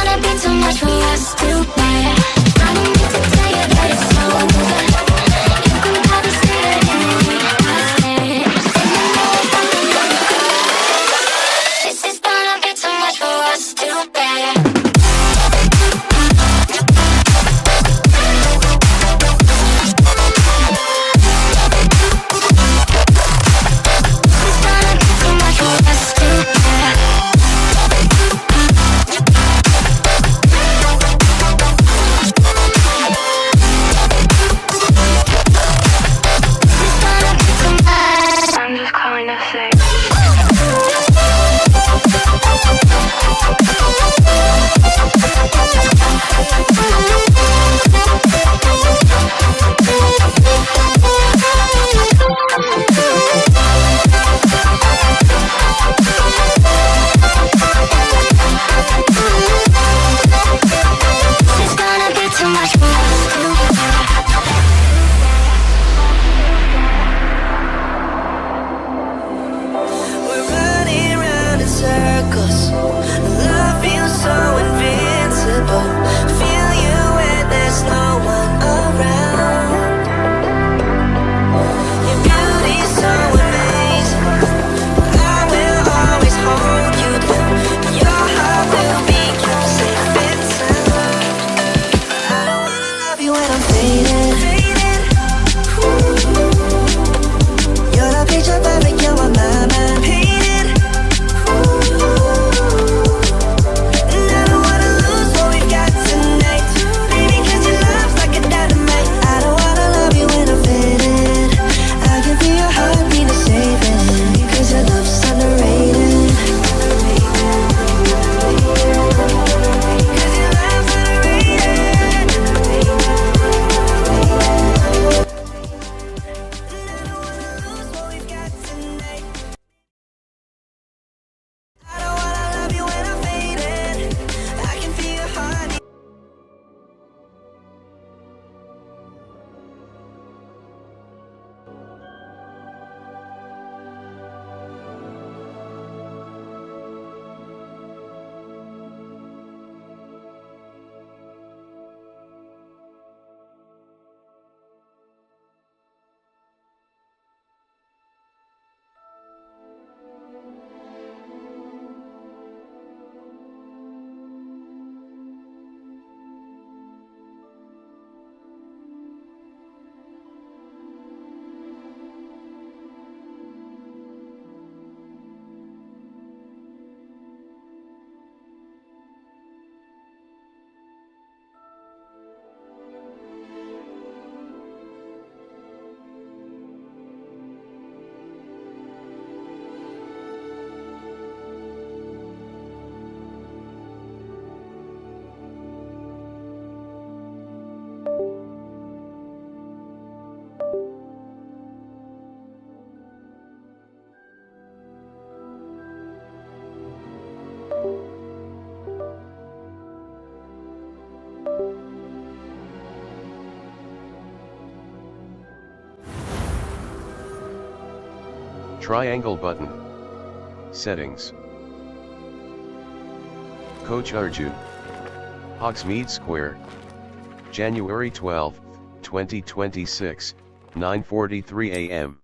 gonna be too much for us to bear. I don't need to tell you that it's over. You can probably see it in the way I stare. And you know I'm gonna go. This is gonna be too much for us to bear. Triangle button. Settings. Coach Arjun. Hogsmeade Square. January 12, 2026, 9:43 a.m.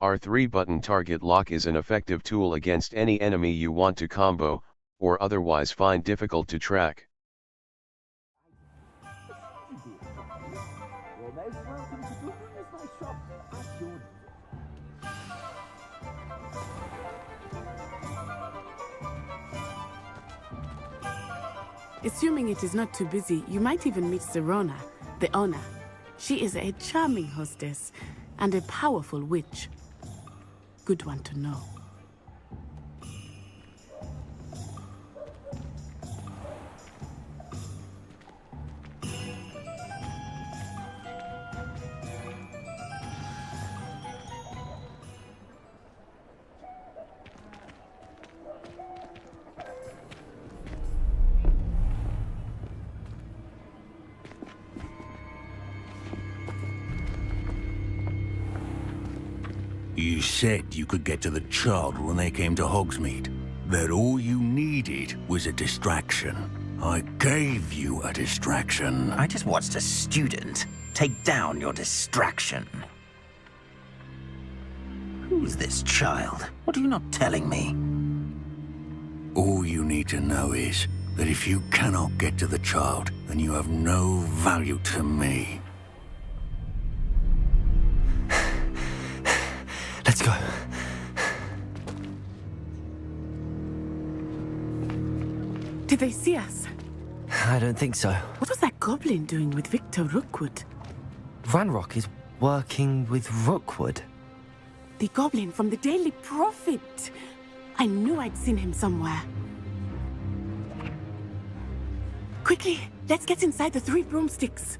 R3 button target lock is an effective tool against any enemy you want to combo, or otherwise find difficult to track. Assuming it is not too busy, you might even meet Serona, the owner. She is a charming hostess and a powerful witch. Good one to know. You said you could get to the child when they came to Hogsmeade. that all you needed was a distraction. I gave you a distraction. I just watched a student take down your distraction. Who's this child? What are you not telling me? All you need to know is that if you cannot get to the child, then you have no value to me. Let's go. Did they see us? I don't think so. What was that goblin doing with Victor Rookwood? Ranrock is working with Rookwood. The goblin from the Daily Prophet. I knew I'd seen him somewhere. Quickly, let's get inside the 3 broomsticks.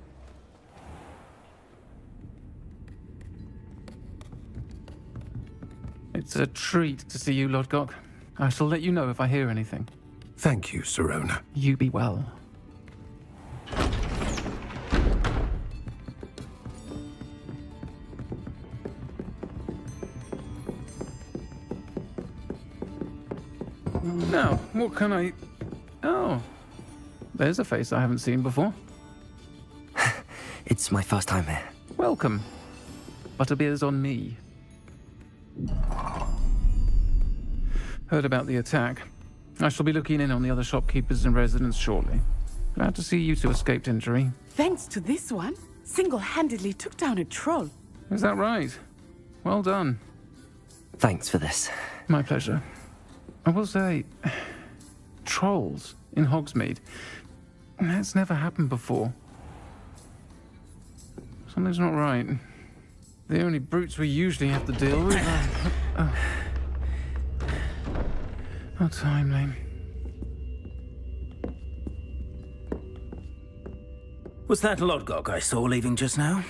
It's a treat to see you, Lodgok. I shall let you know if I hear anything. Thank you, Sirona. You be well. Now, what can I... Oh, there's a face I haven't seen before. It's my first time here. Welcome. Butterbeer's on me. Heard about the attack. I shall be looking in on the other shopkeepers and residents shortly. Glad to see you two escaped injury. Thanks to this one, single-handedly took down a troll. Is that right? Well done. Thanks for this. My pleasure. I will say, trolls in Hogsmeade. That's never happened before. Something's not right. The only brutes we usually have to deal with are timely. Was that Lodgok I saw leaving just now?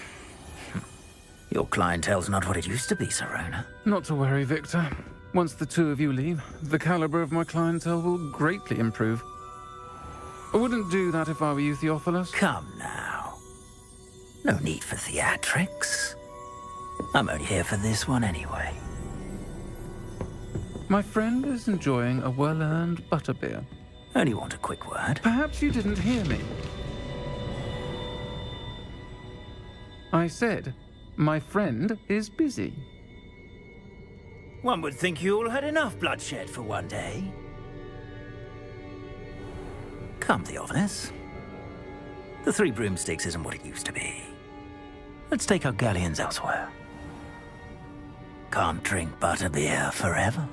Your clientele's not what it used to be, Sirona. Not to worry, Victor. Once the two of you leave, the caliber of my clientele will greatly improve. I wouldn't do that if I were you, Theophilus. Come now. No need for theatrics. I'm only here for this one anyway. My friend is enjoying a well-earned butterbeer. Only want a quick word. Perhaps you didn't hear me. I said, my friend is busy. One would think you all had enough bloodshed for one day. Come, Theophilus. The 3 broomsticks isn't what it used to be. Let's take our galleons elsewhere. Can't drink butterbeer forever.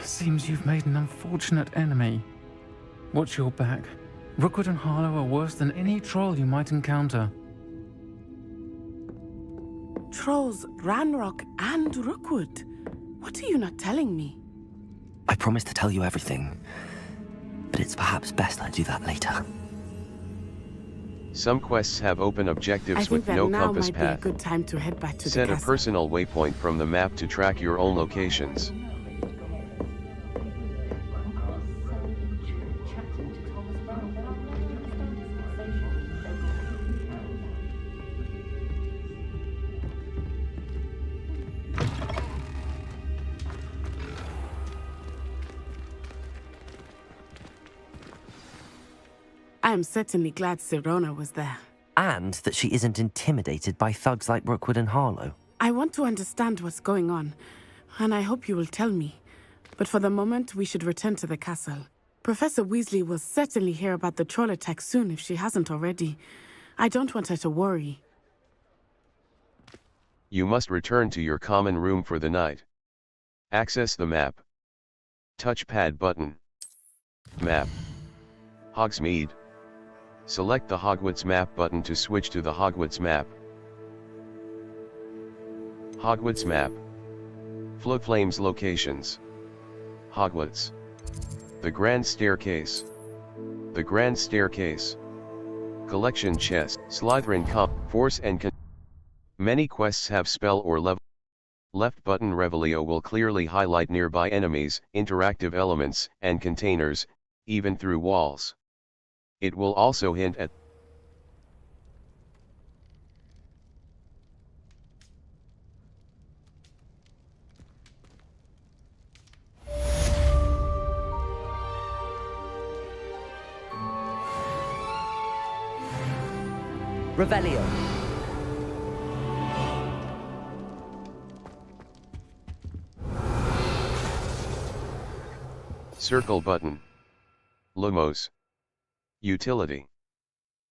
Seems you've made an unfortunate enemy. Watch your back. Rookwood and Harlow are worse than any troll you might encounter. Trolls, Ranrock, and Rookwood. What are you not telling me? I promise to tell you everything, but it's perhaps best I do that later. Some quests have open I objectives think with that no now compass might be a path. good time to head back to Set the a castle. personal waypoint from the map to track your own locations. I am certainly glad Sirona was there. And that she isn't intimidated by thugs like Rookwood and Harlow. I want to understand what's going on, and I hope you will tell me. But for the moment, we should return to the castle. Professor Weasley will certainly hear about the troll attack soon if she hasn't already. I don't want her to worry. You must return to your common room for the night. Access the map. Touchpad button. Map. Hogsmeade. Select the Hogwarts map button to switch to the Hogwarts map. Hogwarts map. Flowflames locations. Hogwarts. The Grand Staircase. The Grand Staircase. Collection chest. Slytherin Force and Many quests have spell or level. Left button Revelio will clearly highlight nearby enemies, interactive elements, and containers, even through walls. It will also hint at Revelio. Circle button. Lumos. Utility.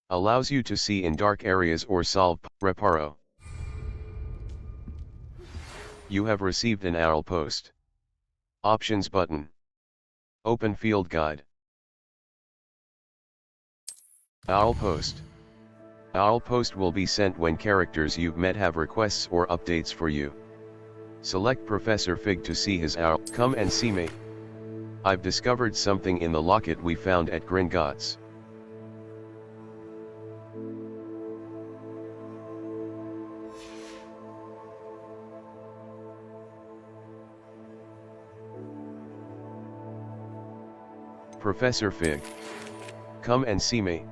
Allows you to see in dark areas or solve reparo. You have received an owl post. Options button. Open field guide. Owl post. Owl post will be sent when characters you've met have requests or updates for you. Select Professor Fig to see his owl. Come and see me. I've discovered something in the locket we found at Gringotts. Professor Fig. Come and see me.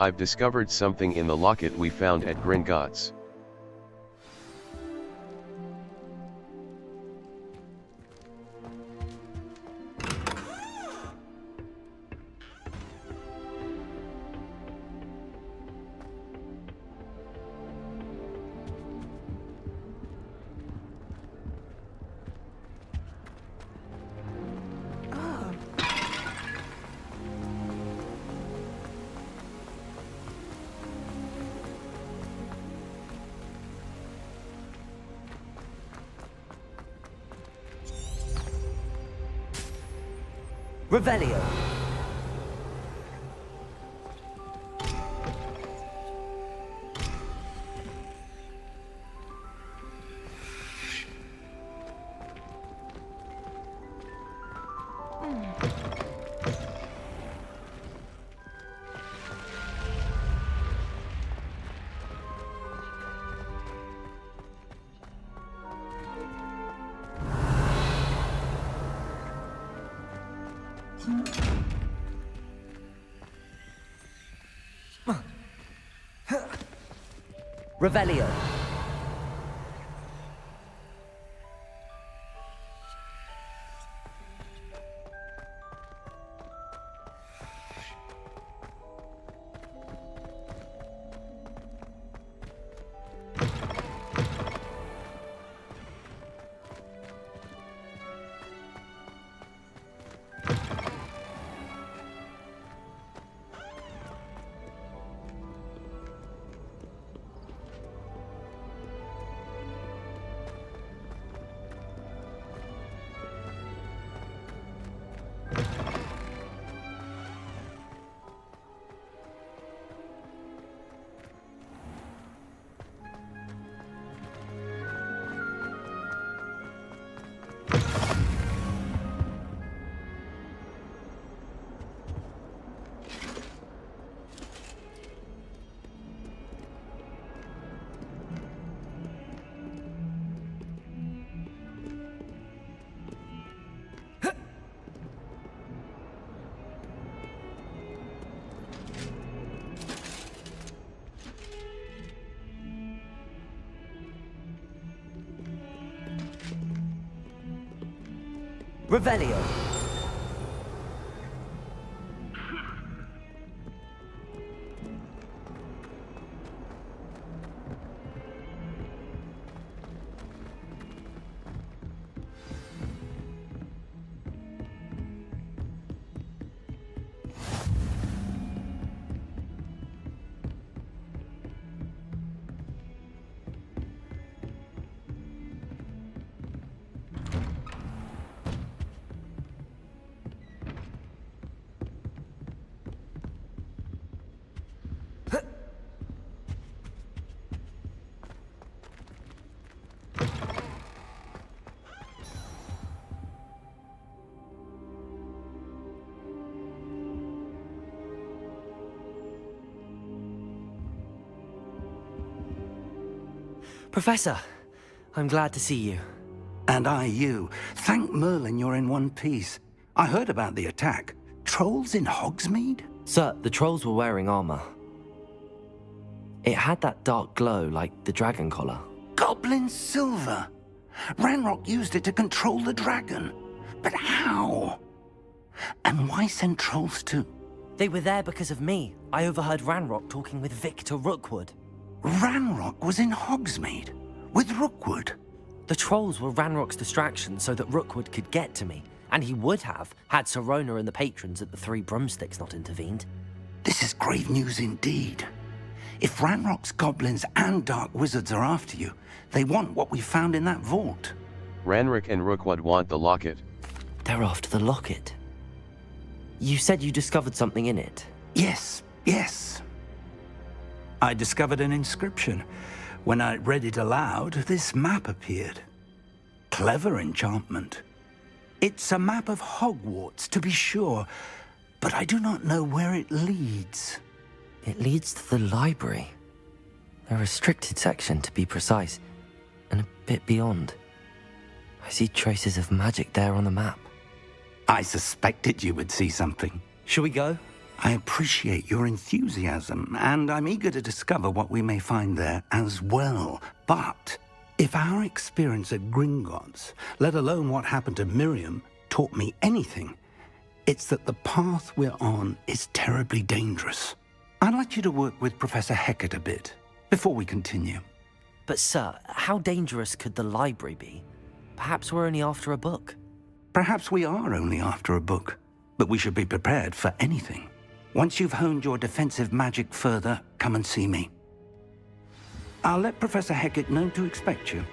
I've discovered something in the locket we found at Gringotts. Revelio. Revelio. Revelio. Professor, I'm glad to see you. And I you. Thank Merlin you're in one piece. I heard about the attack. Trolls in Hogsmeade? Sir, the trolls were wearing armor. It had that dark glow like the dragon collar. Goblin silver! Ranrock used it to control the dragon. But how? And why send trolls to They were there because of me. I overheard Ranrock talking with Victor Rookwood. Ranrock was in Hogsmeade with Rookwood. The trolls were Ranrock's distraction so that Rookwood could get to me, and he would have had Sirona and the patrons at the Three Broomsticks not intervened. This is grave news indeed. If Ranrock's goblins and dark wizards are after you, they want what we found in that vault. Ranrock and Rookwood want the locket. They're after the locket. You said you discovered something in it. Yes. I discovered an inscription. When I read it aloud, this map appeared. Clever enchantment. It's a map of Hogwarts, to be sure, but I do not know where it leads. It leads to the library. A restricted section, to be precise, and a bit beyond. I see traces of magic there on the map. I suspected you would see something. Shall we go? I appreciate your enthusiasm, and I'm eager to discover what we may find there as well. But if our experience at Gringotts, let alone what happened to Miriam, taught me anything, it's that the path we're on is terribly dangerous. I'd like you to work with Professor Hecat a bit before we continue. But sir, how dangerous could the library be? Perhaps we're only after a book. Perhaps we are only after a book, but we should be prepared for anything. Once you've honed your defensive magic further, come and see me. I'll let Professor Hecat know to expect you.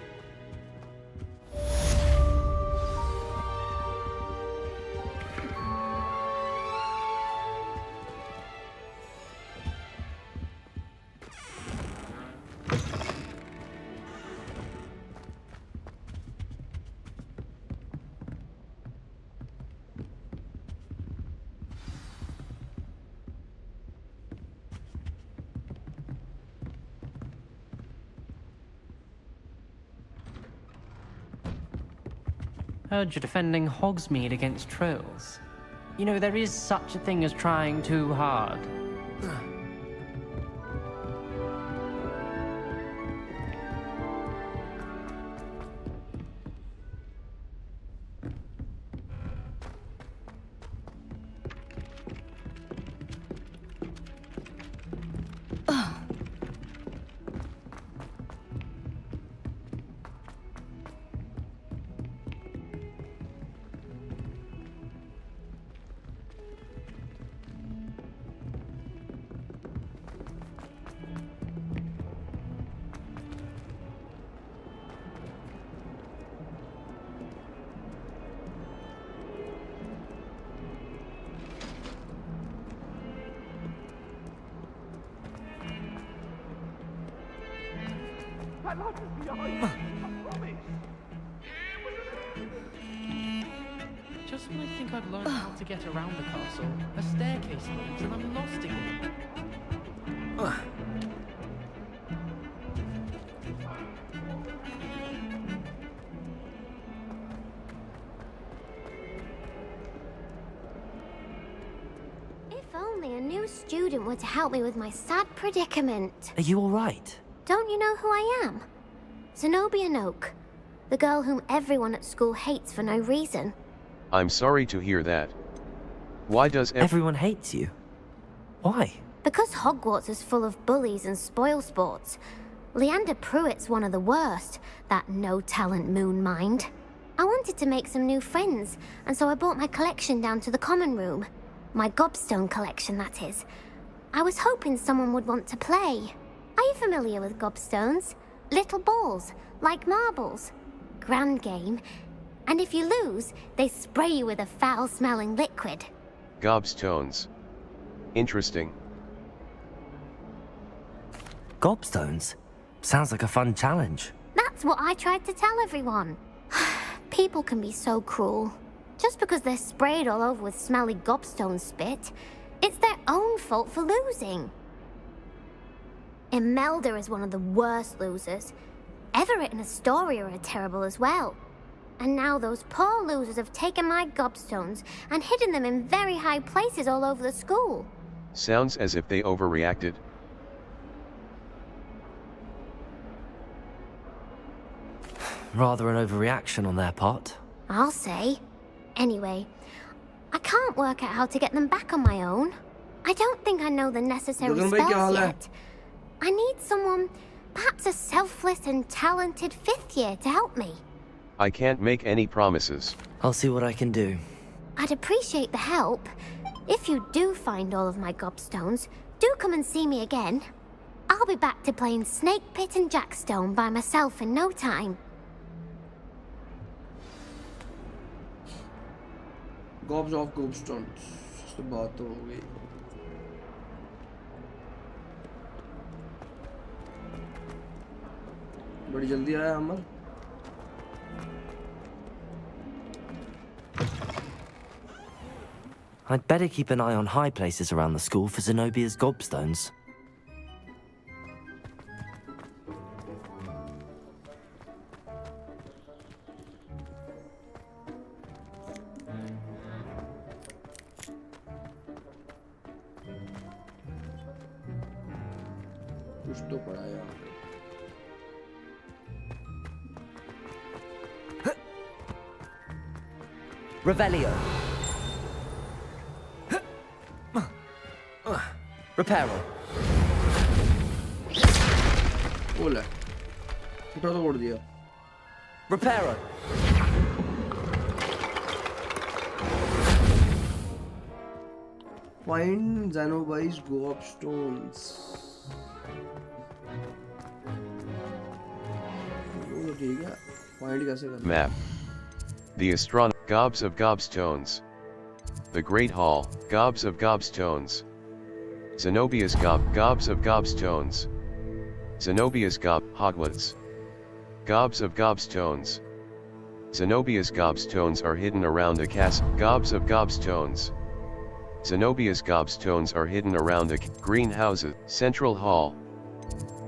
Heard you're defending Hogsmeade against trolls. You know, there is such a thing as trying too hard. Just when I think I've learned how to get around the castle, a staircase leads and I'm lost again. If only a new student were to help me with my sad predicament. Are you all right? Don't you know who I am? Zenobia Noak, the girl whom everyone at school hates for no reason. I'm sorry to hear that. Why does Everyone hates you? Why? Because Hogwarts is full of bullies and spoilsports. Leander Pruitt's one of the worst, that no-talent moon mind. I wanted to make some new friends, and so I brought my collection down to the common room. My gobstone collection, that is. I was hoping someone would want to play. Are you familiar with gobstones? Little balls, like marbles. Grand game. And if you lose, they spray you with a foul-smelling liquid. Gobstones? Interesting. Gobstones? Sounds like a fun challenge. That's what I tried to tell everyone. People can be so cruel. Just because they're sprayed all over with smelly gobstone spit, it's their own fault for losing. Imelda is one of the worst losers. Everett and Astoria are terrible as well. And now those poor losers have taken my gobstones and hidden them in very high places all over the school. Sounds as if they overreacted. Rather an overreaction on their part. I'll say. Anyway, I can't work out how to get them back on my own. I don't think I know the necessary Gagan bhai, kya haal spells hai? yet. I need someone, perhaps a selfless and talented 5th year to help me. I can't make any promises. I'll see what I can do. I'd appreciate the help. If you do find all of my gobstones, do come and see me again. I'll be back to playing Snake Pit and Jackstone by myself in no time. Gobs of Gobstones. तो बात तो हो गई. बड़ी जल्दी आया अमर. I'd better keep an eye on high places around the school for Zenobia's gobstones. कुछ तो पड़ा है यहाँ पे. Revelio. Reparo. बोला. उठा तो उड़ दिया. Reparo. Find Xenobi's gobstones. वो ठीक है. Find कैसे करना? Map. The Gobs of Gobstones. The Great Hall, Gobs of Gobstones. Zenobia's Gobs of Gobstones. Zenobia's Hogwarts. Gobs of Gobstones. Zenobia's gobstones are hidden around a castle. Gobs of Gobstones. Zenobia's gobstones are hidden around a greenhouses. Central Hall.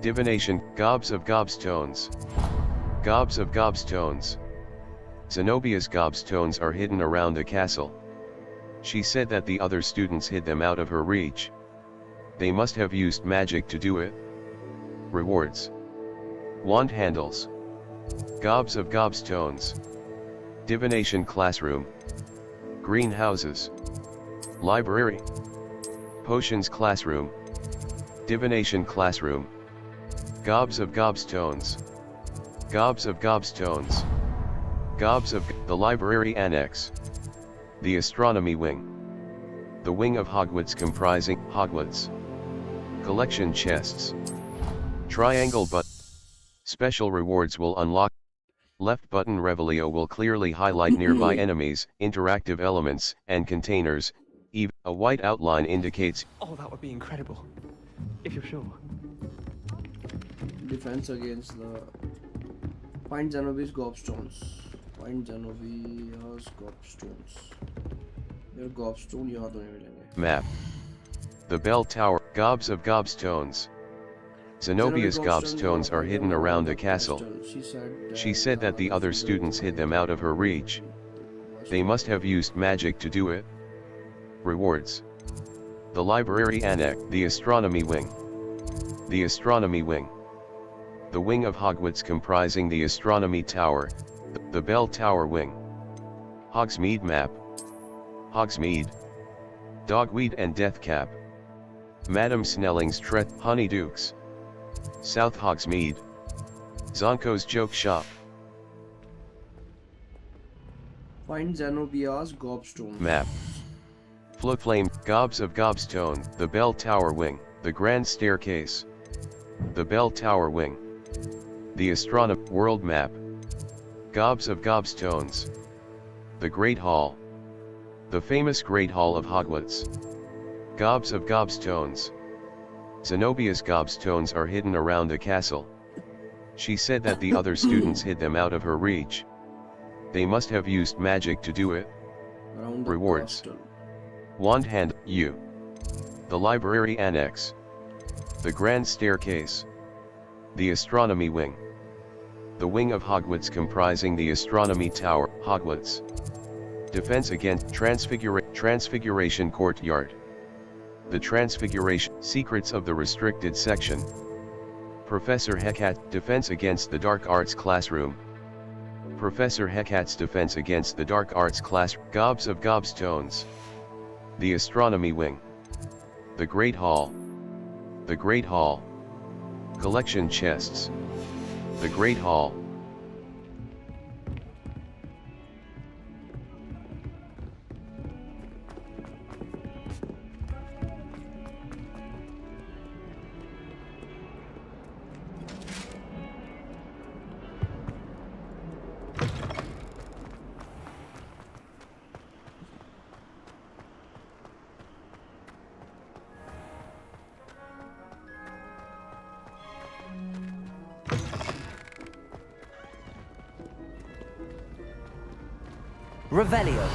Divination, Gobs of Gobstones. Gobs of Gobstones. Zenobia's gobstones are hidden around a castle. She said that the other students hid them out of her reach. They must have used magic to do it. Rewards. Wand handles. Gobs of Gobstones. Divination classroom. Greenhouses. Library. Potions classroom. Divination classroom. Gobs of Gobstones. Gobs of Gobstones. Gobs of the library annex. The astronomy wing. The wing of Hogwarts comprising Hogwarts. Collection chests. Triangle button. Special rewards will unlock. Left button Revelio will clearly highlight nearby enemies, interactive elements, and containers. A white outline indicates. Oh, that would be incredible. If you're sure. Defense against the. Find Xenobia's gobstones. Find Xenobia's gobstones. Your gobstone यहाँ तो नहीं मिलेंगे. Map. The bell tower. Gobs of Gobstones. Zenobia's gobstones are hidden around a castle. She said that the other students hid them out of her reach. They must have used magic to do it. Rewards. The library annex. The astronomy wing. The astronomy wing. The wing of Hogwarts comprising the astronomy tower. The bell tower wing. Hogsmeade map. Hogsmeade. Dogweed and Deathcap. Madame Snelling's Honeydukes. South Hogsmeade. Zonko's Joke Shop. Find Xenobia's gobstone. Map. Floodflame, Gobs of Gobstone, the Bell Tower Wing, the Grand Staircase. The Bell Tower Wing. The Astronom World Map. Gobs of Gobstones. The Great Hall. The famous Great Hall of Hogwarts. Gobs of Gobstones. Zenobia's gobstones are hidden around a castle. She said that the other students hid them out of her reach. They must have used magic to do it. Rewards. Wand hand, U. The library annex. The grand staircase. The astronomy wing. The wing of Hogwarts comprising the astronomy tower, Hogwarts. Defense against Transfiguration Courtyard. The Transfiguration Secrets of the Restricted Section. Professor Hecat Defense against the Dark Arts Classroom. Professor Hecat's Defense against the Dark Arts Class. Gobs of Gobstones. The Astronomy Wing. The Great Hall. The Great Hall. Collection chests. The Great Hall. Revelio.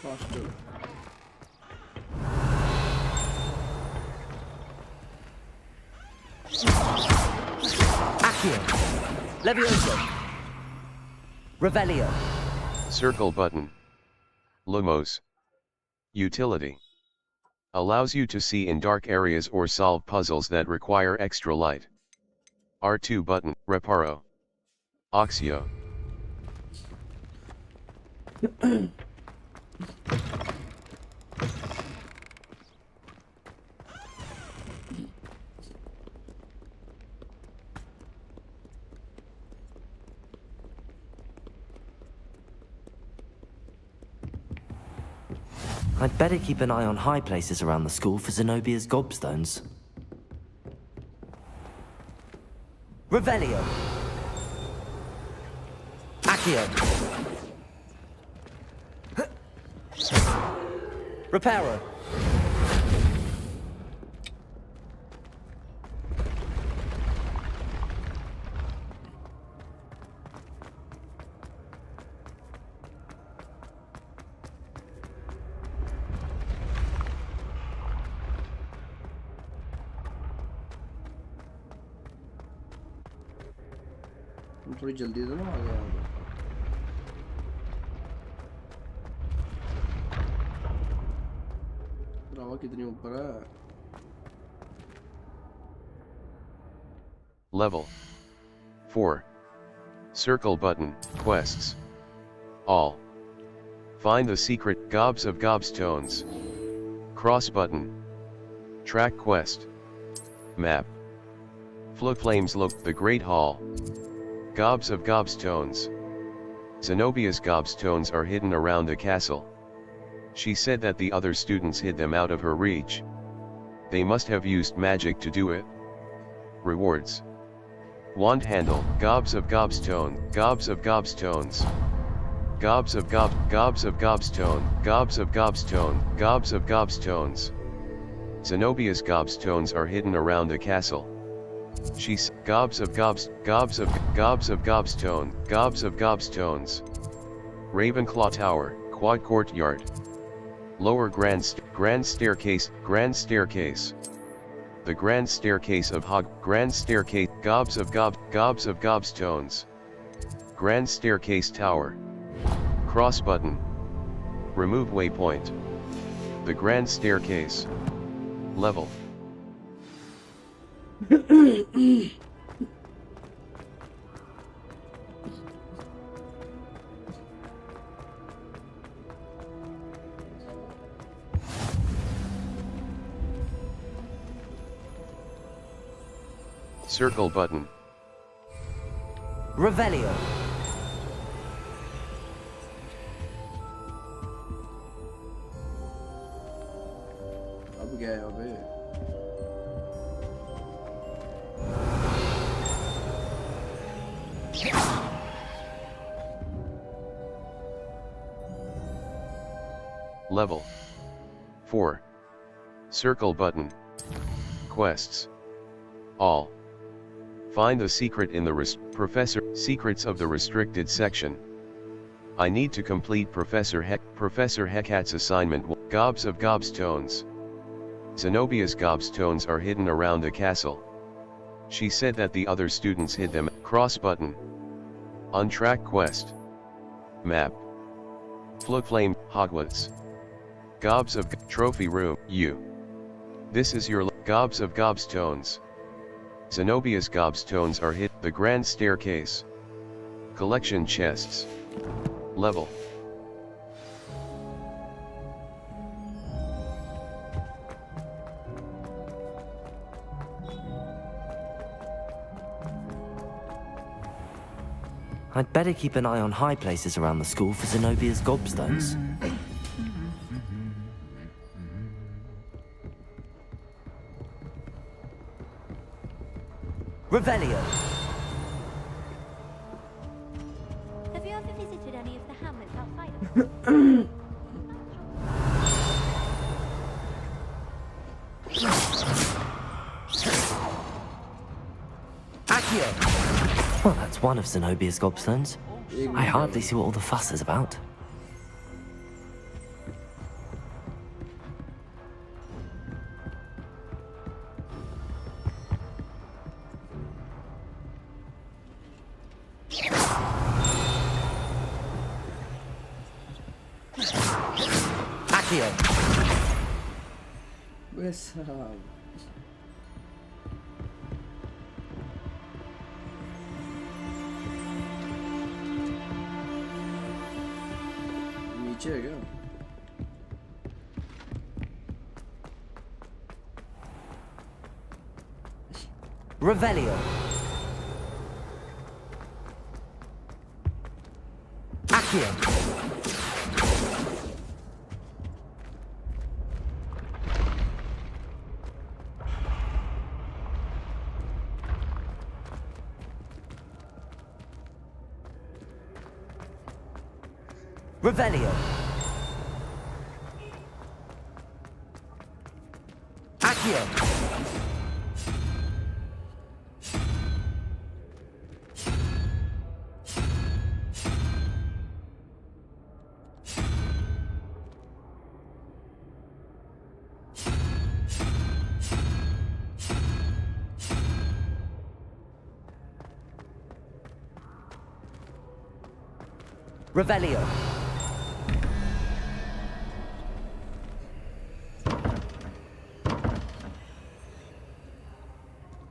Faster. Accio. Levioso. Revelio. Circle button. Lumos. Utility. Allows you to see in dark areas or solve puzzles that require extra light. R2 button. Reparo. Oxio. I'd better keep an eye on high places around the school for Zenobia's gobstones. Revelio. Accio. Reparo. थोड़ी जल्दी दो ना आ गया रावा कितनी ऊपर है Level 4. Circle button. Quests. All. Find the secret gobs of gobstones. Cross button. Track quest. Map. Floodflames look the Great Hall. Gobs of gobstones. Zenobia's gobstones are hidden around the castle. She said that the other students hid them out of her reach. They must have used magic to do it. Rewards. Wand handle. Gobs of gobstone. Gobs of gobstones. Gobs of gobstone. Gobs of gobstone. Gobs of gobstones. Zenobia's gobstones are hidden around the castle. She's gobs of gobstones. Ravenclaw Tower, Quad Courtyard. Lower Grand Staircase. The Grand Staircase of Grand Staircase. Gobs of gobstones. Grand Staircase Tower. Cross button. Remove waypoint. The Grand Staircase. Level. Circle button. Revelio. अब क्या है अबे Level 4. Circle button. Quests. All. Find the secret in the secrets of the restricted section. I need to complete Professor Hecat's assignment. Gobs of gobstones. Zenobia's gobstones are hidden around the castle. She said that the other students hid them. Cross button. Untrack quest. Map. Floodflame, Hogwarts. Gobs of Trophy Room, U. This is your Gobs of Gobstones. Zenobia's gobstones are hid. The Grand Staircase. Collection chests. Level. I'd better keep an eye on high places around the school for Zenobia's gobstones. Revelio! Have you ever visited any of the hamlets outside of Accio! Well, that's one of Zenobia's gobstones. I hardly see what all the fuss is about. Accio! Where's नीचे है क्या? Revelio! Accio! Revelio! Accio! Revelio!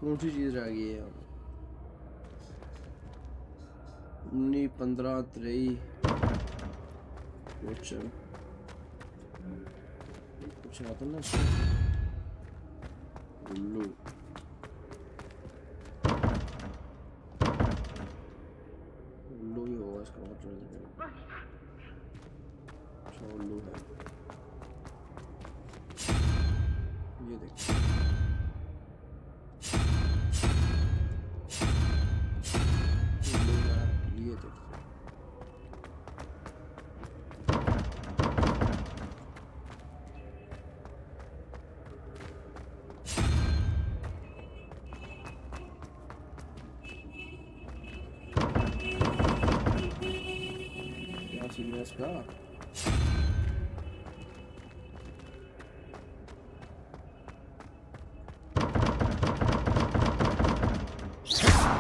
कौन सी चीज रह गई है? 19, 15, 23 कुछ आता ना उल्लू उल्लू ही होगा इसका मतलब अच्छा उल्लू है ये देख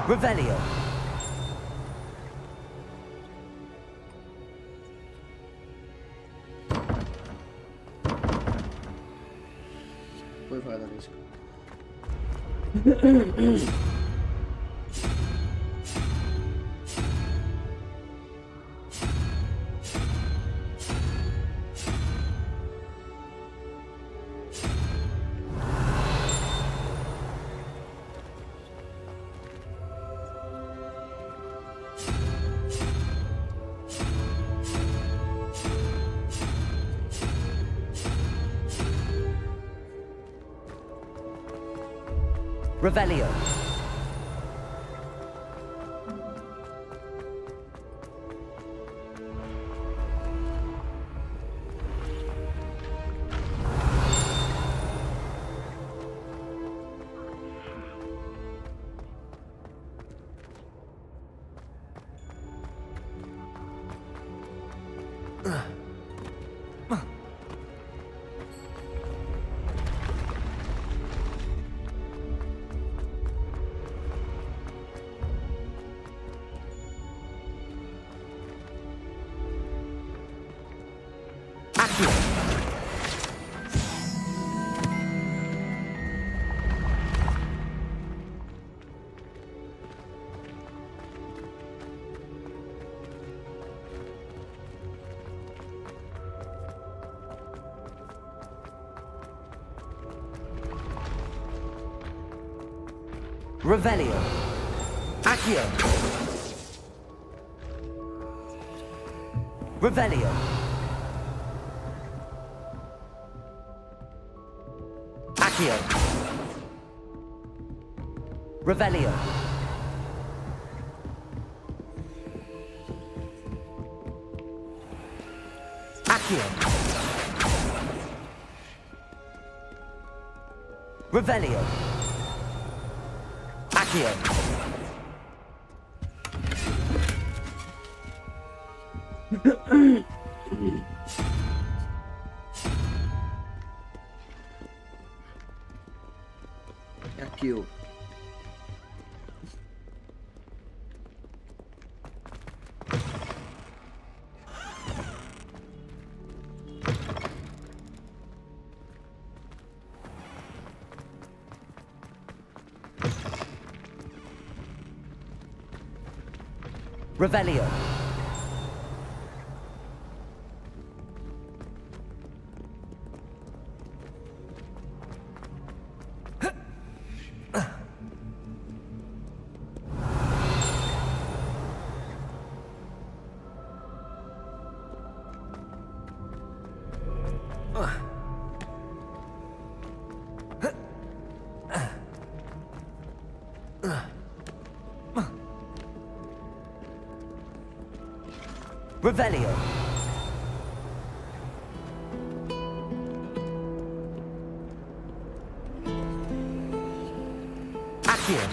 Revelio! कोई फायदा नहीं इसका Revelio! Revelio. Accio. Revelio. Accio. Revelio. Accio. Revelio. Accio. Accio. Revelio. Revelio. Accio.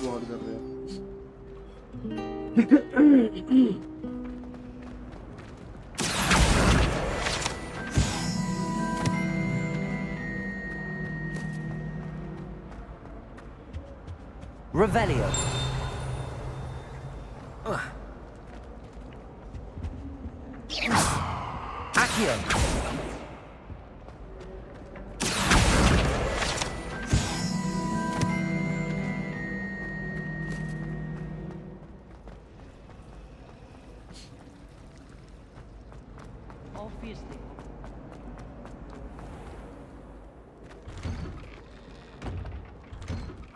गौर कर रहे हैं Revelio. Accio. Obviously.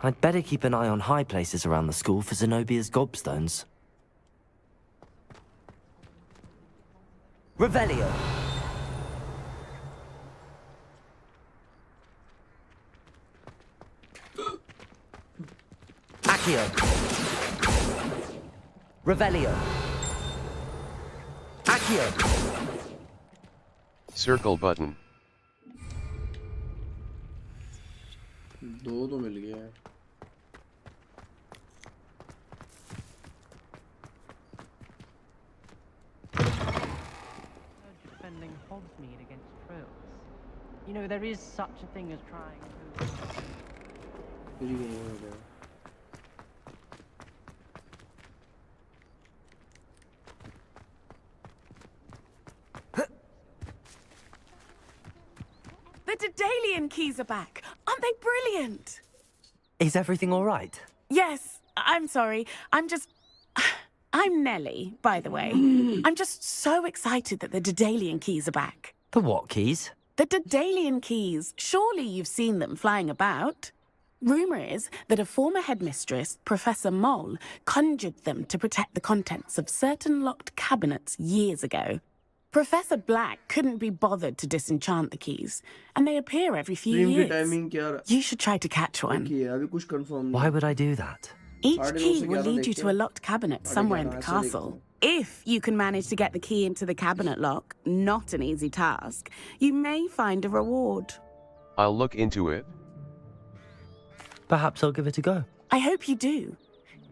I'd better keep an eye on high places around the school for Zenobia's gobstones. Revelio. Accio. Revelio. Accio. Circle button. दो तो मिल गया है Defending Hogsmeade against trolls. You know, there is such a thing as trying to... फिर ही नहीं हो गया The Daedalian keys are back. Aren't they brilliant? Is everything all right? Yes, I'm sorry. I'm Nellie, by the way. I'm just so excited that the Daedalian keys are back. The what keys? The Daedalian keys. Surely you've seen them flying about. Rumour is that a former headmistress, Professor Moll, conjured them to protect the contents of certain locked cabinets years ago. Professor Black couldn't be bothered to disenchant the keys, and they appear every few Stream की years. timing क्या रहा You should try to catch one. है अभी कुछ confirm Why would I do that? Each साढ़े नौ key से will 11 lead you देखते to a हैं। locked cabinet साढ़े somewhere in 11 the ऐसे देखते castle. हैं। If you can manage to get the key into the cabinet lock, not an easy task, you may find a reward. I'll look into it. Perhaps I'll give it a go. I hope you do.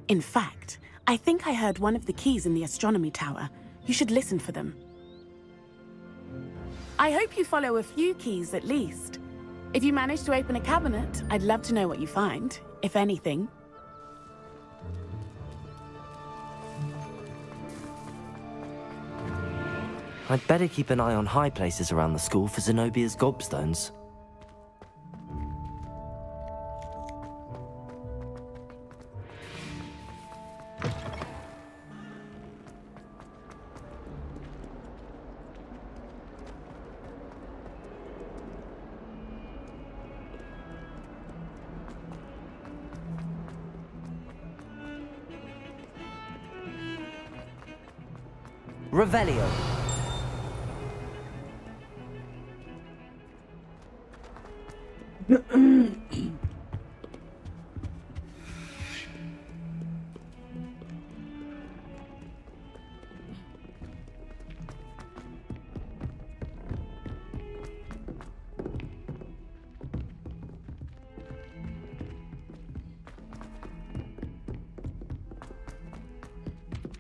In fact, I think I heard one of the keys in the astronomy tower. You should listen for them. I hope you follow a few keys at least. If you manage to open a cabinet, I'd love to know what you find, if anything. I'd better keep an eye on high places around the school for Zenobia's gobstones. Revelio.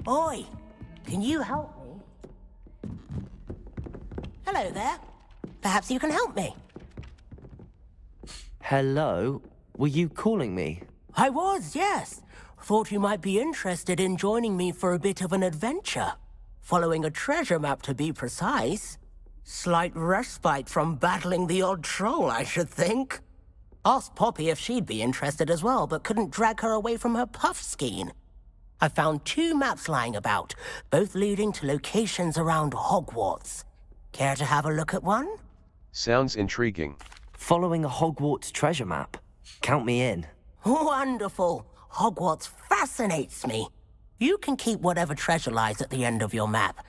Oi, can you help me? Hello there. Perhaps you can help me. Hello? Were you calling me? I was, yes. Thought you might be interested in joining me for a bit of an adventure. Following a treasure map, to be precise. Slight respite from battling the odd troll, I should think. Asked Poppy if she'd be interested as well, but couldn't drag her away from her puff skein. I found 2 maps lying about, both leading to locations around Hogwarts. Care to have a look at one? Sounds intriguing. Following a Hogwarts treasure map. Count me in. Wonderful. Hogwarts fascinates me. You can keep whatever treasure lies at the end of your map.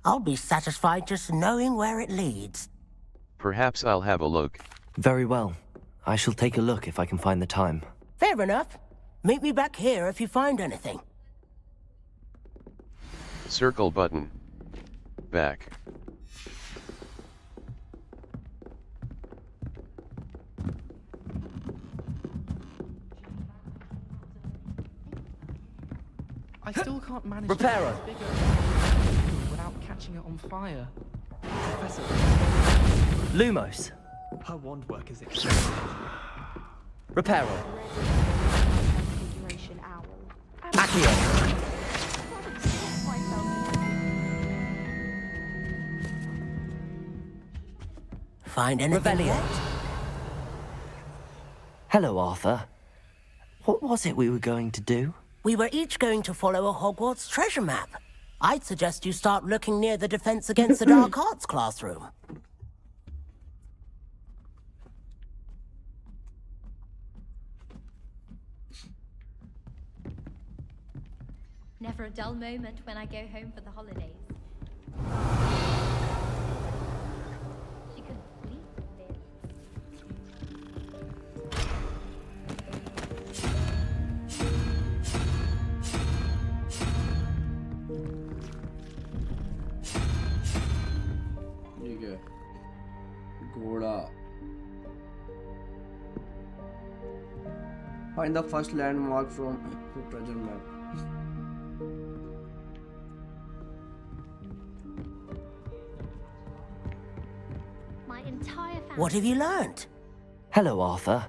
I'll be satisfied just knowing where it leads. Perhaps I'll have a look. Very well. I shall take a look if I can find the time. Fair enough. Meet me back here if you find anything. Circle button. Back. I still can't manage Reparo. to figure without catching it on fire. Professor, Lumos. her wand work is Reparo. Accio. Find anything Revelio. yet? Hello, Arthur. What was it we were going to do? We were each going to follow a Hogwarts treasure map. I'd suggest you start looking near the Defense Against the Dark Arts classroom. Never a dull moment when I go home for the holidays. She couldn't sleep with this. ठीक है घोड़ा find the first landmark from the treasure map. My entire family. What have you learned? Hello, Arthur.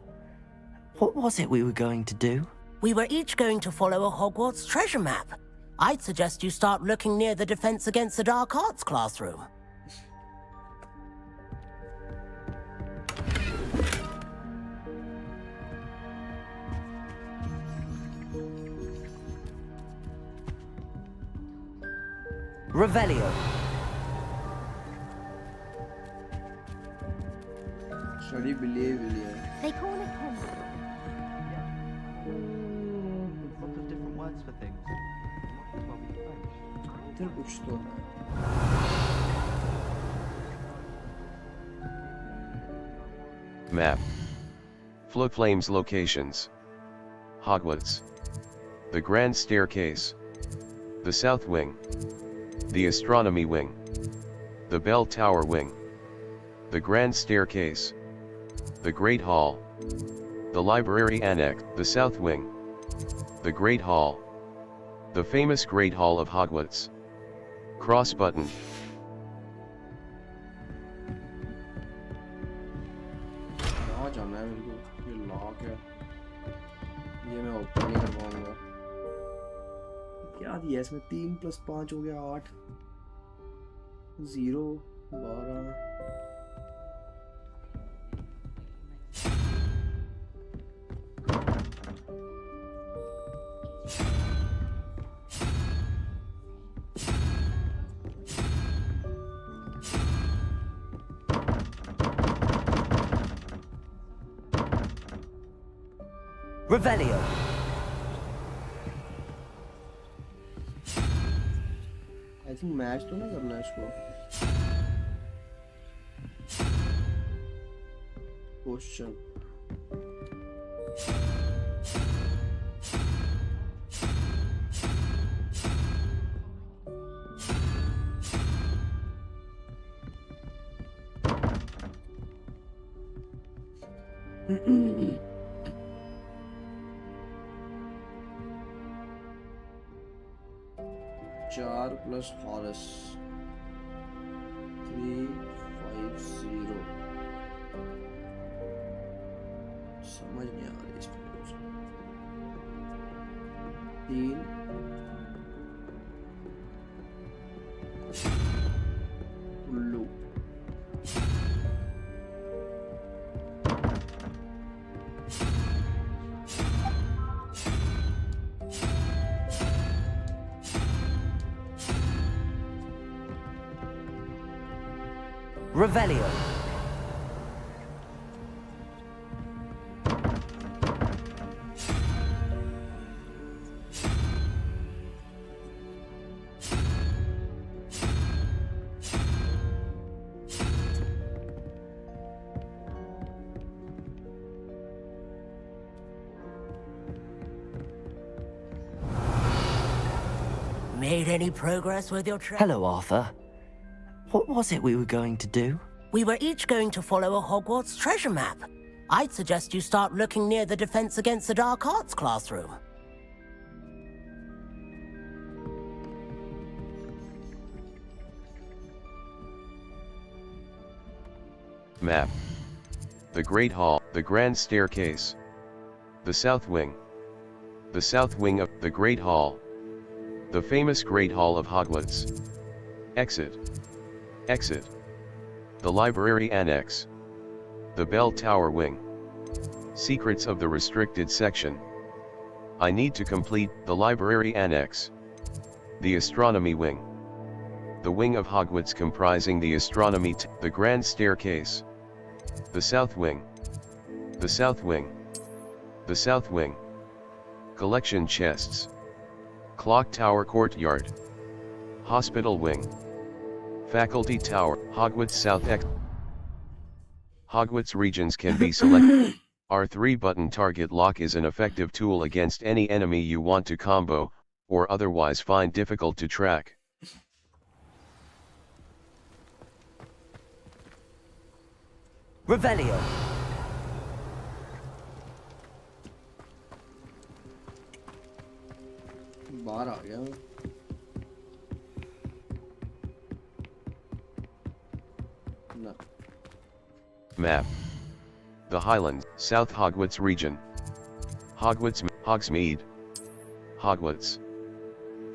What was it we were going to do? We were each going to follow a Hogwarts treasure map. I'd suggest you start looking near the Defense Against the Dark Arts classroom. Revelio. Study believe They call it Conqueror. lots of different words for things. Might as well be French. इधर कुछ तो है. Map. Flames locations. Hogwarts. The Grand Staircase. The South Wing. The Astronomy Wing. The Bell Tower Wing. The Grand Staircase. The Great Hall. The Library Annex. The South Wing. The Great Hall. The famous Great Hall of Hogwarts. Cross button. कहाँ जाना है मेरे को? ये lock है. ये मैं open नहीं कर पाऊंगा. क्या दिया इसमें? 3 + 5 हो गया 8. 0 12. Revelio. I थिंक मैच तो नहीं करना है इसको क्वेश्चन चार प्लस हॉरस 350 समझ नहीं आ रही इसमें कुछ 3 उल्लू Revelio. Made any progress with your trip? Hello, Arthur. What was it we were going to do? We were each going to follow a Hogwarts treasure map. I'd suggest you start looking near the Defense Against the Dark Arts classroom. Map. The Great Hall, the Grand Staircase. The South Wing. The South Wing of the Great Hall. The famous Great Hall of Hogwarts. Exit. Exit. The Library Annex. The Bell Tower Wing. Secrets of the Restricted Section. I need to complete the Library Annex. The Astronomy Wing. The Wing of Hogwarts comprising the Astronomy the Grand Staircase. The South Wing. The South Wing. The South Wing. Collection Chests. Clock Tower Courtyard. Hospital Wing. Faculty Tower, Hogwarts South X. Hogwarts regions can be selected. R3 button target lock is an effective tool against any enemy you want to combo, or otherwise find difficult to track. Revelio. बाहर आ गया मैं ना Map. The Highlands, South Hogwarts region. Hogwarts, Hogsmeade. Hogwarts.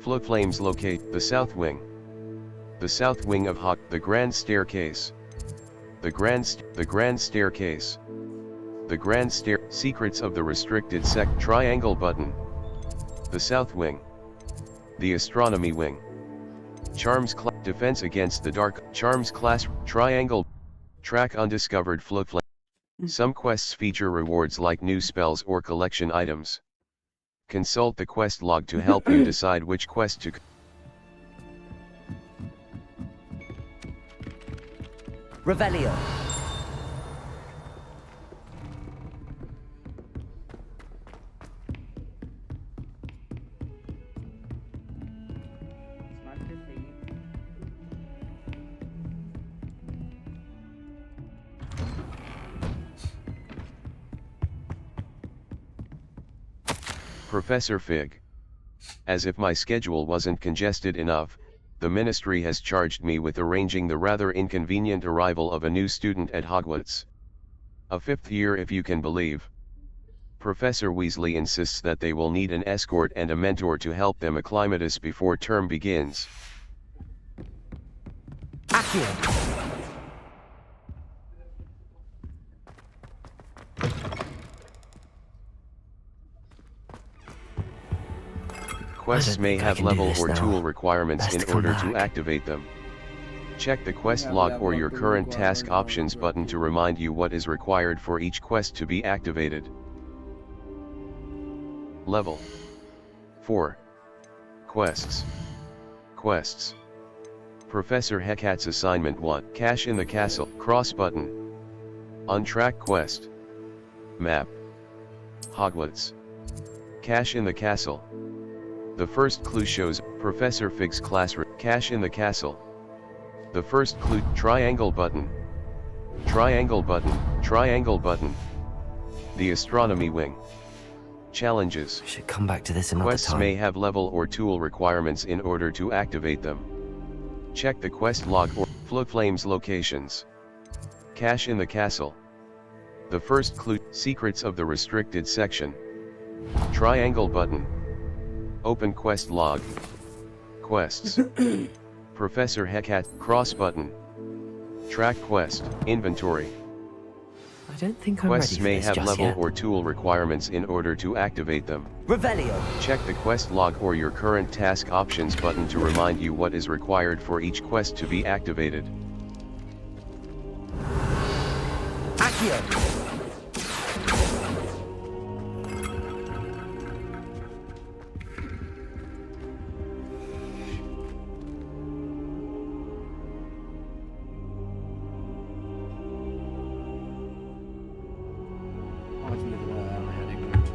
Float flames locate the South Wing. The South Wing of the Grand Staircase. The Grand Staircase. The Grand Stair. Secrets of the Restricted Triangle button. The South Wing. The Astronomy Wing. Charms Defense Against the Dark. Charms Class. Triangle. Track undiscovered float flame. Some quests feature rewards like new spells or collection items. Consult the quest log to help you decide which quest to. Revelio. Professor Fig. As if my schedule wasn't congested enough, the Ministry has charged me with arranging the rather inconvenient arrival of a new student at Hogwarts. A fifth year if you can believe. Professor Weasley insists that they will need an escort and a mentor to help them acclimatise before term begins. Accio. Quests may have level or tool requirements in order to activate them. Check the quest log or your current task options button to remind you what is required for each quest to be activated. Level 4. Quests. Quests. Professor Hecat's Assignment 1. Cache in the Castle. Cross button. Untrack quest. Map. Hogwarts. Cache in the Castle. The first clue shows Professor Fig's classroom. Cache in the Castle. The first clue. Triangle button. Triangle button. Triangle button. The Astronomy Wing. Challenges. Should come back to this another Quests time. may have level or tool requirements in order to activate them. Check the quest log or Flood Flames locations. Cache in the Castle. The first clue. Secrets of the restricted section. Triangle button. Open quest log. Quests. Professor Hecat. Cross button. Track quest. Inventory. I don't think I'm Quests ready for may this have just level yet. or tool requirements in order to activate them. Revelio. Check the quest log or your current task options button to remind you what is required for each quest to be activated. Accio. आज मेरे को आया है यार, एक minute.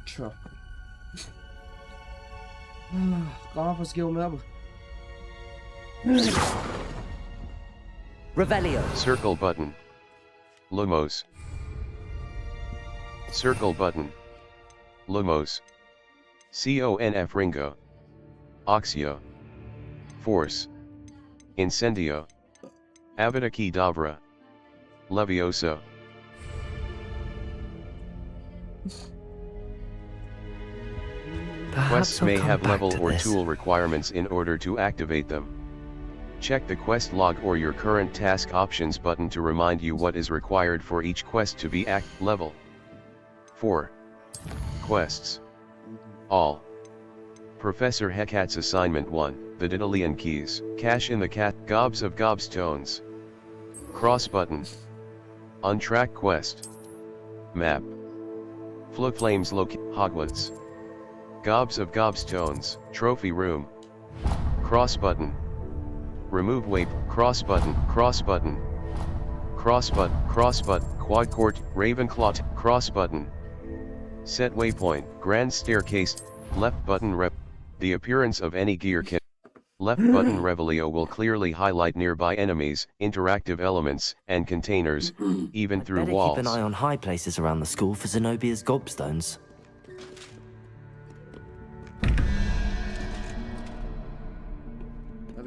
अच्छा कहाँ फंस गया हूँ मैं अब? Revelio. Circle button. Lumos. Circle button. Lumos. Conf Ringo. Oxio. Force. Incendio. Avada Kedavra. Levioso. Quests may have level or tool requirements in order to activate them. Check the quest log or your current task options button to remind you what is required for each quest to be level. 4. Quests. All. Professor Hecat's Assignment 1, The Daedalian Keys, Cash in the Cat, Gobs of Gobstones. Cross button. Untrack quest. Map. Flames Hogwarts. Gobs of Gobstones, Trophy Room. Cross button. Remove waypoint, cross button, cross button. Cross button, quad court, Ravenclaw, cross button. Set waypoint, grand staircase, left button the appearance of any gear kit. Left button Revelio will clearly highlight nearby enemies, interactive elements, and containers, even through walls. Keep an eye on high places around the school for Zenobia's gobstones.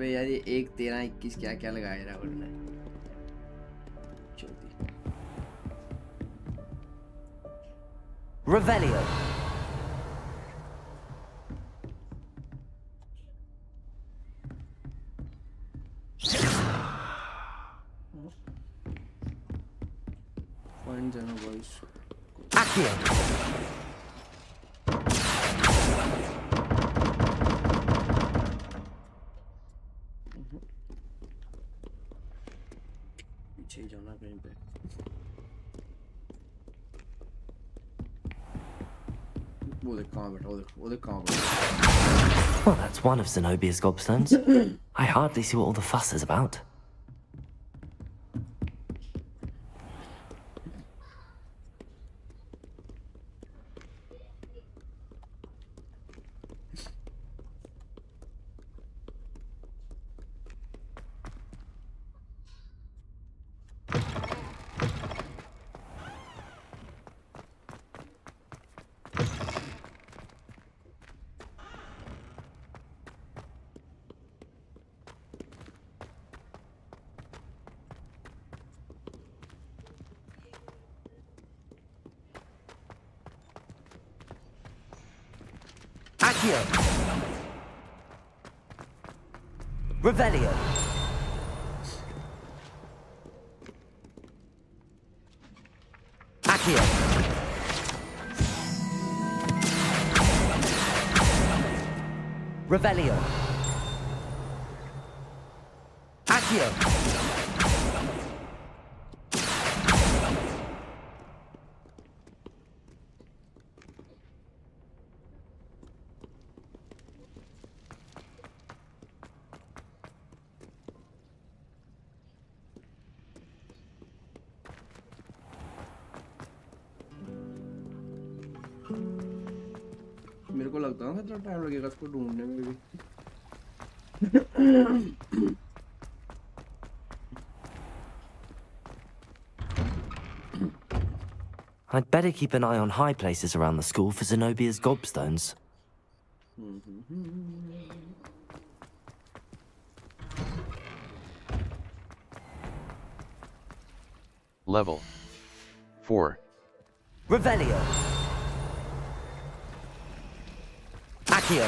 अबे यार ये 1 13 21 क्या क्या लगाया राहुल ने Revelio. Find Zeno boys. Accio. पीछे जाना कहीं पे वो देख कहाँ बैठा वो देख कहाँ बैठा Well, that's one of Zenobia's gobstones. I hardly see what all the fuss is about. Accio. Revelio. Accio. Revelio. Accio. मेरे को लगता है कितना टाइम लगेगा इसको ढूंढने में भी I'd better keep an eye on high places around the school for Zenobia's gobstones. Level 4. Revelio. Accio.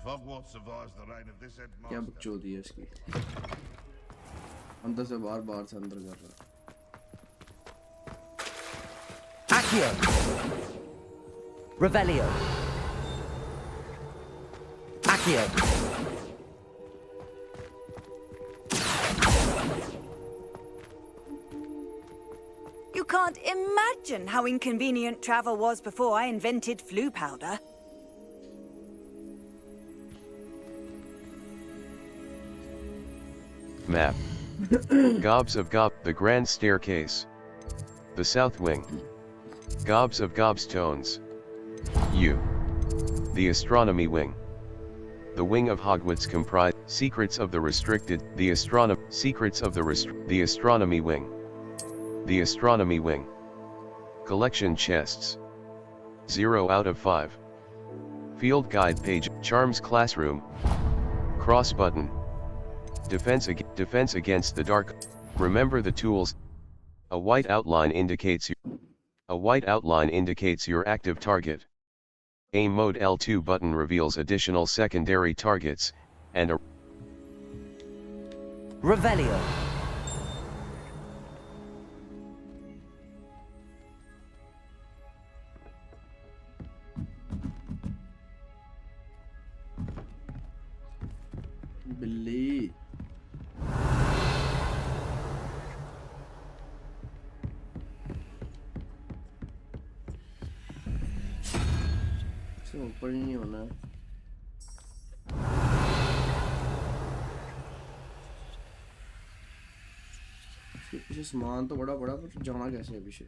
Hogwarts survives the reign of this headmaster. क्या बकचोदी है इसकी अंदर से बाहर बाहर से अंदर कर रहा Accio. Revelio. Accio. You can't imagine how inconvenient travel was before I invented flu powder. Map. Gobs of Gob, the Grand Staircase. The South Wing. Gobs of Gobstones. U. The Astronomy Wing. The Wing of Hogwarts comprise Secrets of the Restricted, the Astronomy Wing. The Astronomy Wing. Collection chests. 0 out of 5. Field guide page, Charms Classroom. Cross button. Defense against the dark. Remember the tools. A white outline indicates your active target. Aim mode L2 button reveals additional secondary targets, and a Revelio. बिल्ली से ऊपर ही नहीं होना है इसके पीछे सामान तो बड़ा बड़ा पर जाना कैसे है पीछे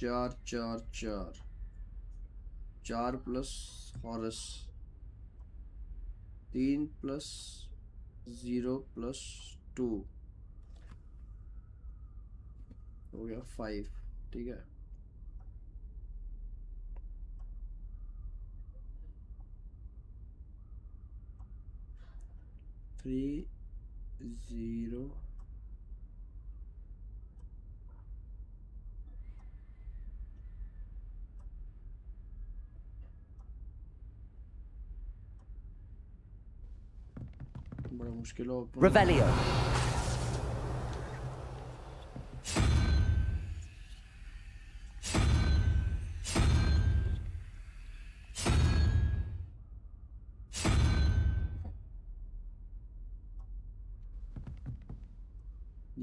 चार चार चार 4 प्लस हॉरस 3 प्लस 0 प्लस 2 हो गया 5 ठीक है थ्री 0 बड़ा मुश्किल हो Revelio.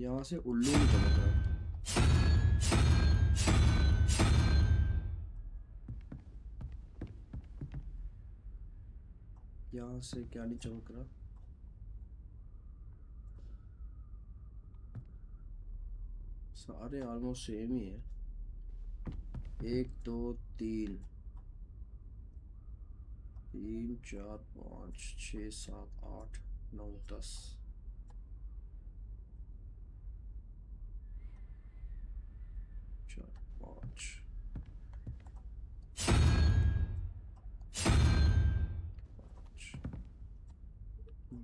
यहाँ से उल्लू नहीं चमक रहा यहाँ से क्या नहीं चमक रहा सारे ऑलमोस्ट सेम ही है 1 2 3 3 4 5 6 7 8 9 10 4 5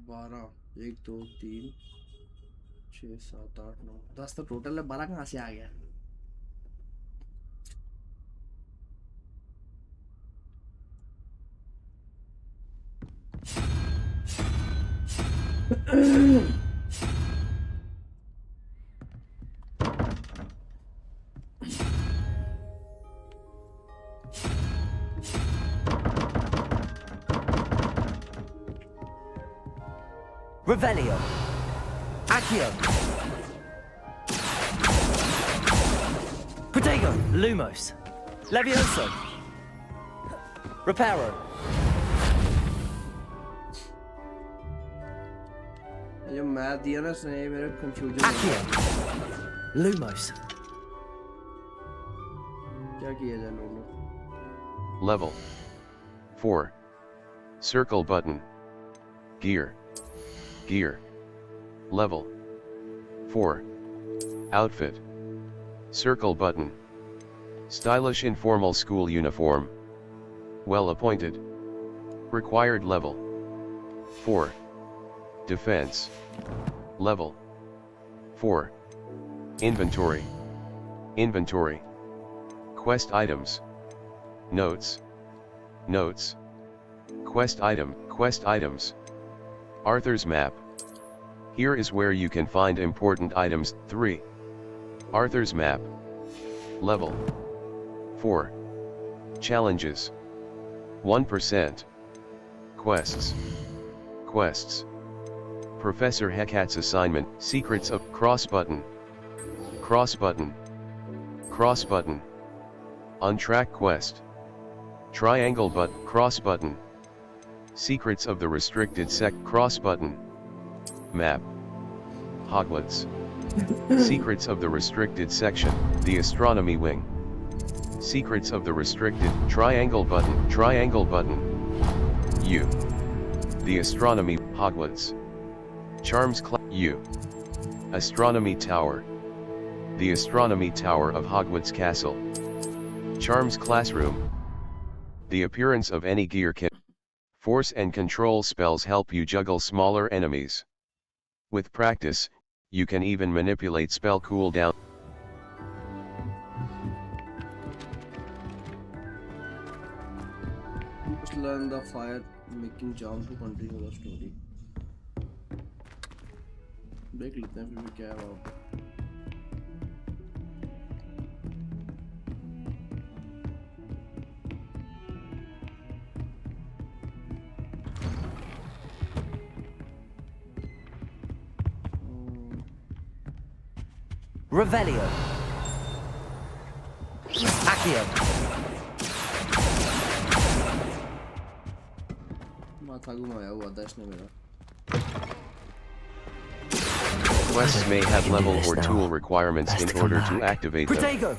12 1 2 3 6 7 8 9 10 तो टोटल है 12 कहाँ से आ गया Revelio. Accio. Protego. Lumos. Levioso. Reparo. ये मैथ दिया ना इसने ये मेरा कंफ्यूजन Accio. Lumos. क्या किया जाए लोगों Level 4. Circle button. Gear. Gear. Level 4. Outfit. Circle button. Stylish informal school uniform. Well appointed. Required level 4. Defense. Level 4. Inventory. Inventory. Quest items. Notes. Notes. Quest items. Arthur's map. Here is where you can find important items. 3. Arthur's map. Level 4. Challenges 1%. Quests. Professor Hecat's assignment. Secrets of cross button. Untrack quest. Triangle button. Cross button. Secrets of the restricted cross button. Map. Hogwarts. Secrets of the restricted section. The astronomy wing. Secrets of the restricted triangle button. U. The astronomy Hogwarts. Charms U. Astronomy tower. The astronomy tower of Hogwarts Castle. Charms classroom. The appearance of any gear kit. Force and control spells help you juggle smaller enemies. With practice, you can even manipulate spell cooldown. Just learn the fire making jump to continue the story. देख लेते हैं फिर भी क्या है वहाँ पे. Revelio. Accio. माथा घुमाया हुआ था इसने मेरा. Quests may have level or tool requirements in order to activate them.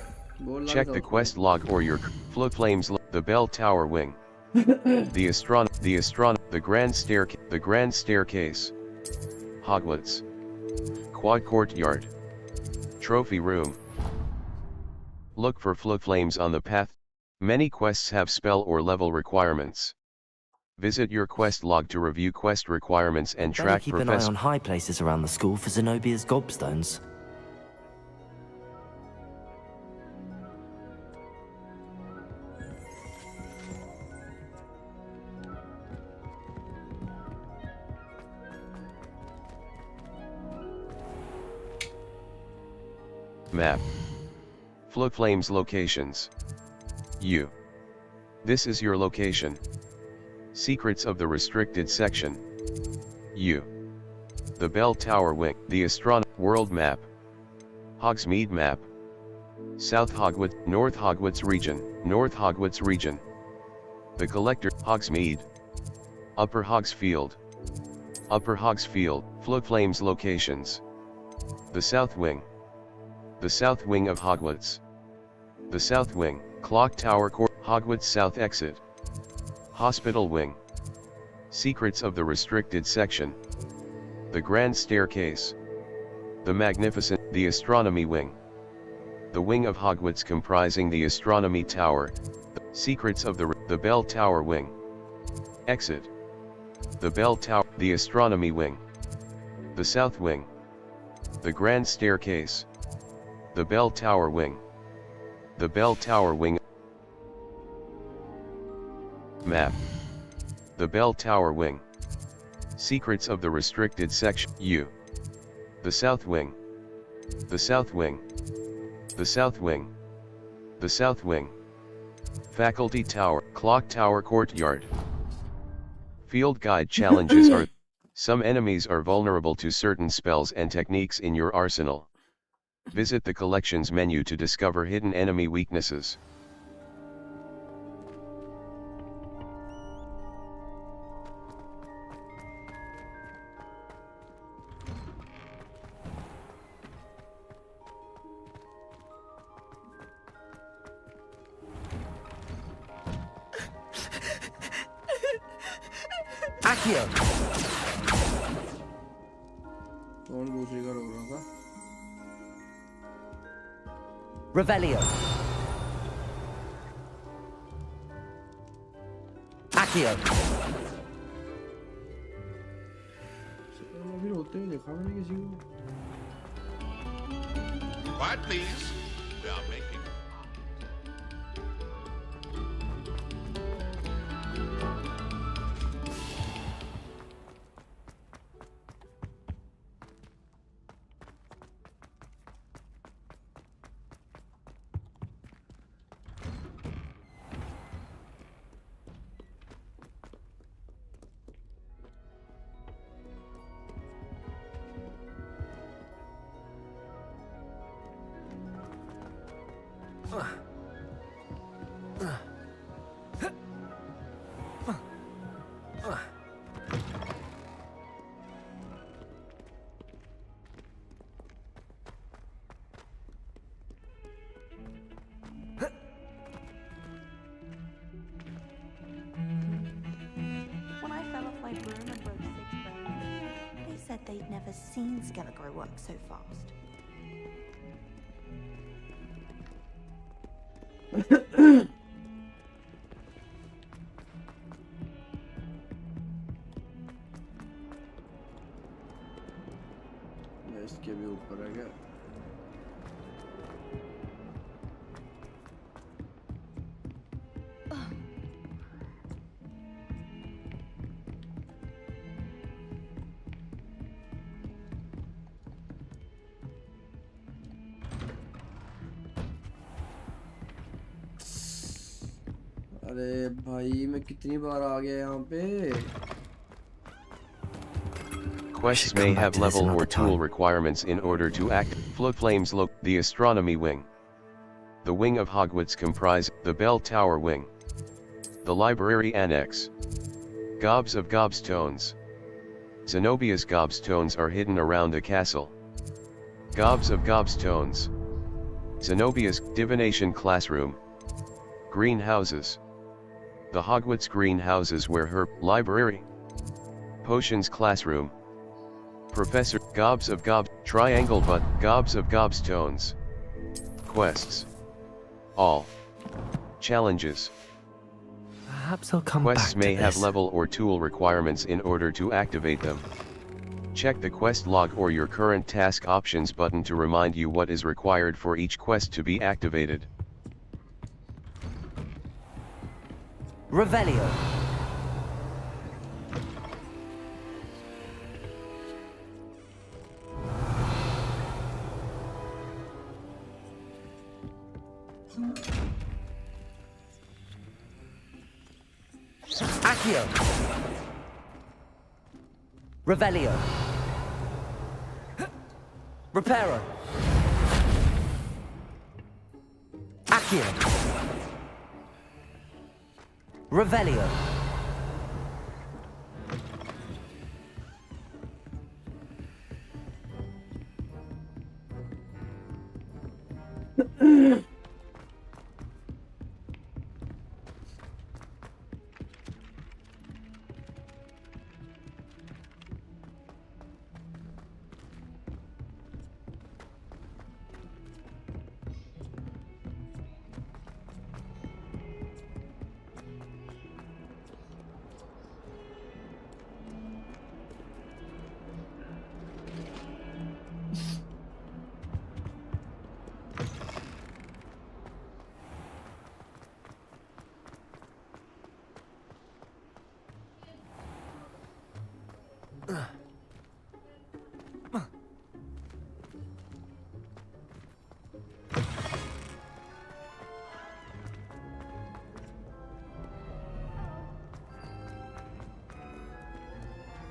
Check the quest log or your Flames. The bell tower wing. The grand staircase. Hogwarts. Quad courtyard. Trophy room. Look for Flames on the path. Many quests have spell or level requirements. Visit your quest log to review quest requirements and track keep an eye on high places around the school for Zenobia's gobstones. Map. Flames locations. U. This is your location. Secrets of the restricted section. U. The bell tower wing. The world map. Hogsmeade map. South Hogwarts, North Hogwarts region. The collector, Hogsmeade. Upper Hogsfield. Flames locations. The south wing. The south wing of Hogwarts. The south wing, clock tower court, Hogwarts south exit. Hospital wing. Secrets of the restricted section. The grand staircase. The magnificent, the astronomy wing. The wing of Hogwarts comprising the astronomy tower. Secrets of the bell tower wing. Exit. The bell tower, the astronomy wing. The south wing. The grand staircase. The bell tower wing. The bell tower wing. Map. The bell tower wing. Secrets of the restricted section. U. The south wing. The south wing. The south wing. The south wing. Faculty tower, clock tower courtyard. Field guide challenges are. Some enemies are vulnerable to certain spells and techniques in your arsenal. Visit the collections menu to discover hidden enemy weaknesses. Accio. कौन पूछेगा रोना का? Revelio. Accio. अभी रोते हुए देखा मैंने किसी को. Quiet, please. We are making. said they'd never seen Skelegro work so fast. इसके भी ऊपर है क्या? अरे भाई मैं कितनी बार आ गया यहाँ पे? Quests may have level or tool requirements in order to act. Flow Flames Look, the Astronomy Wing. The wing of Hogwarts comprise the Bell Tower Wing. The Library Annex. Gobs of Gobstones. Zenobia's gobstones are hidden around the castle. Gobs of Gobstones. Zenobia's Divination Classroom. Greenhouses. The Hogwarts greenhouses where her library. Potions Classroom. Professor Gobs of Gob Triangle but Gobs of Gobstones. Quests. All. Challenges. Perhaps I'll come Quests back to may have this. level or tool requirements in order to activate them. Check the quest log or your current task options button to remind you what is required for each quest to be activated. Revelio. Accio. Revelio. Reparo. Accio. Revelio.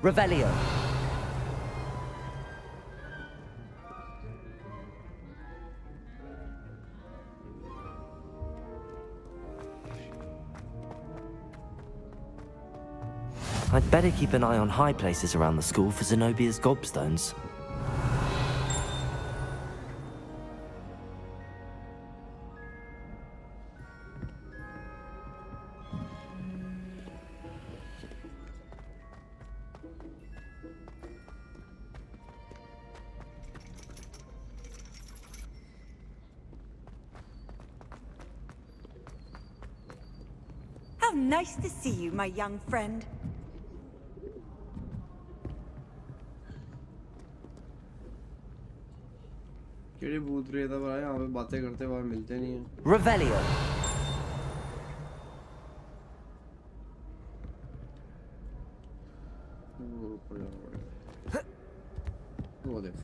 Revelio. I'd better keep an eye on high places around the school for Zenobia's gobstones. How nice to see you, my young friend. केड़ी भूत रही था भाई यहाँ पे बातें करते हुए मिलते नहीं हैं। Revelio. वो देख।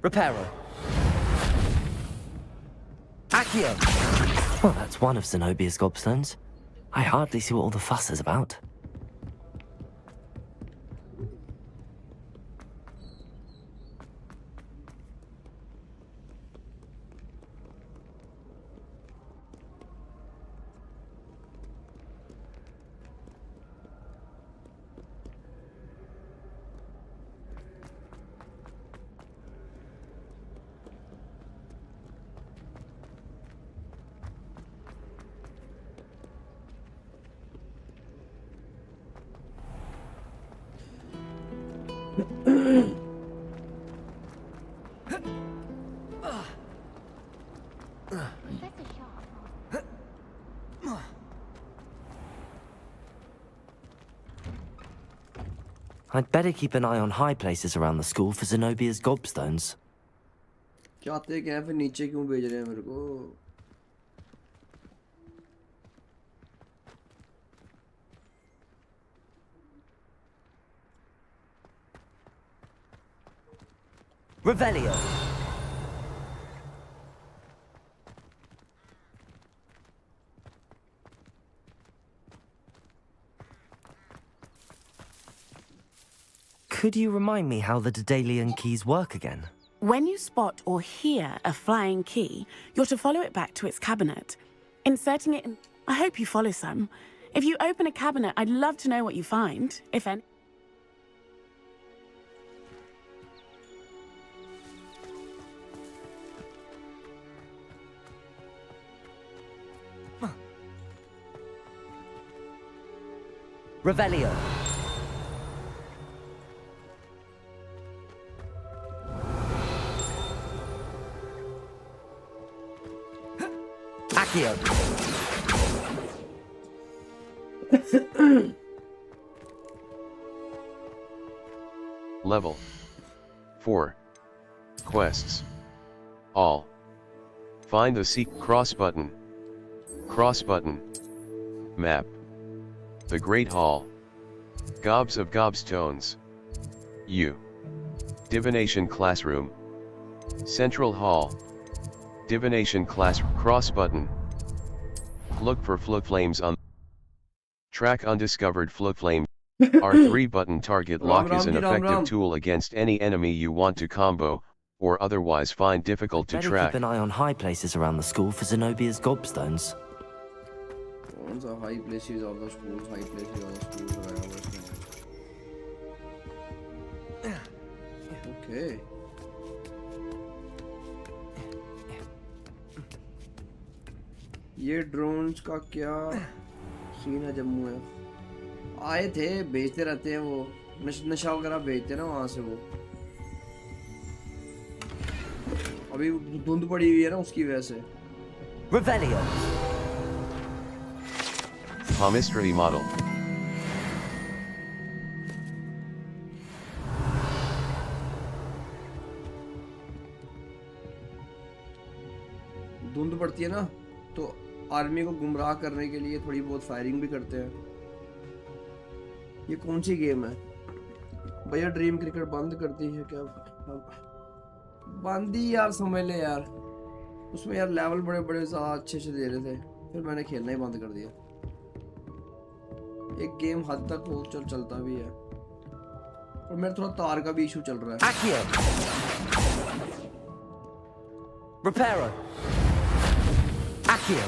Reparo. Accio. Well, that's one of Zenobia's gobstones. I hardly see what all the fuss is about. I'd better keep an eye on high places around the school for Zenobia's gobstones. चाहते क्या है फिर नीचे क्यों भेज रहे हैं मेरे को? Revelio. Could you remind me how the Daedalian keys work again? When you spot or hear a flying key, you're to follow it back to its cabinet. Inserting it in... I hope you follow some. If you open a cabinet, I'd love to know what you find, if any. Revelio. Accio. Level 4. Quests. All. Find the seek cross button. Cross button. Map. The Great Hall. Gobs of Gobstones. U. Divination Classroom. Central Hall. Divination Class Cross button. Look for Fluflames on. Track undiscovered Fluflames. R3 button target lock is an effective tool against any enemy you want to combo, or otherwise find difficult to Better track. keep an eye on high places around the school for Zenobia's gobstones. कौन सा high places of the schools, high places of the schools लगाया हुआ इसमें? Okay. ये drones का क्या scene है जम्मू में? आए थे, बेचते रहते हैं वो, नशा वगैरह बेचते हैं ना वहाँ से वो। अभी धुंध पड़ी हुई है ना उसकी वजह से। Revelio. Palmistry model. धुंध पड़ती है ना तो आर्मी को गुमराह करने के लिए थोड़ी बहुत फायरिंग भी करते हैं। ये कौन सी गेम है भैया? ड्रीम क्रिकेट बंद कर दी है क्या? बंद ही यार, समझ ले यार। उसमें यार लेवल बड़े बड़े ज़्यादा अच्छे से दे रहे थे, फिर मैंने खेलना ही बंद कर दिया। एक गेम हद तक हो चलता भी है, और मेरा थोड़ा तार का भी इशू चल रहा है। Accio. Reparo. Accio.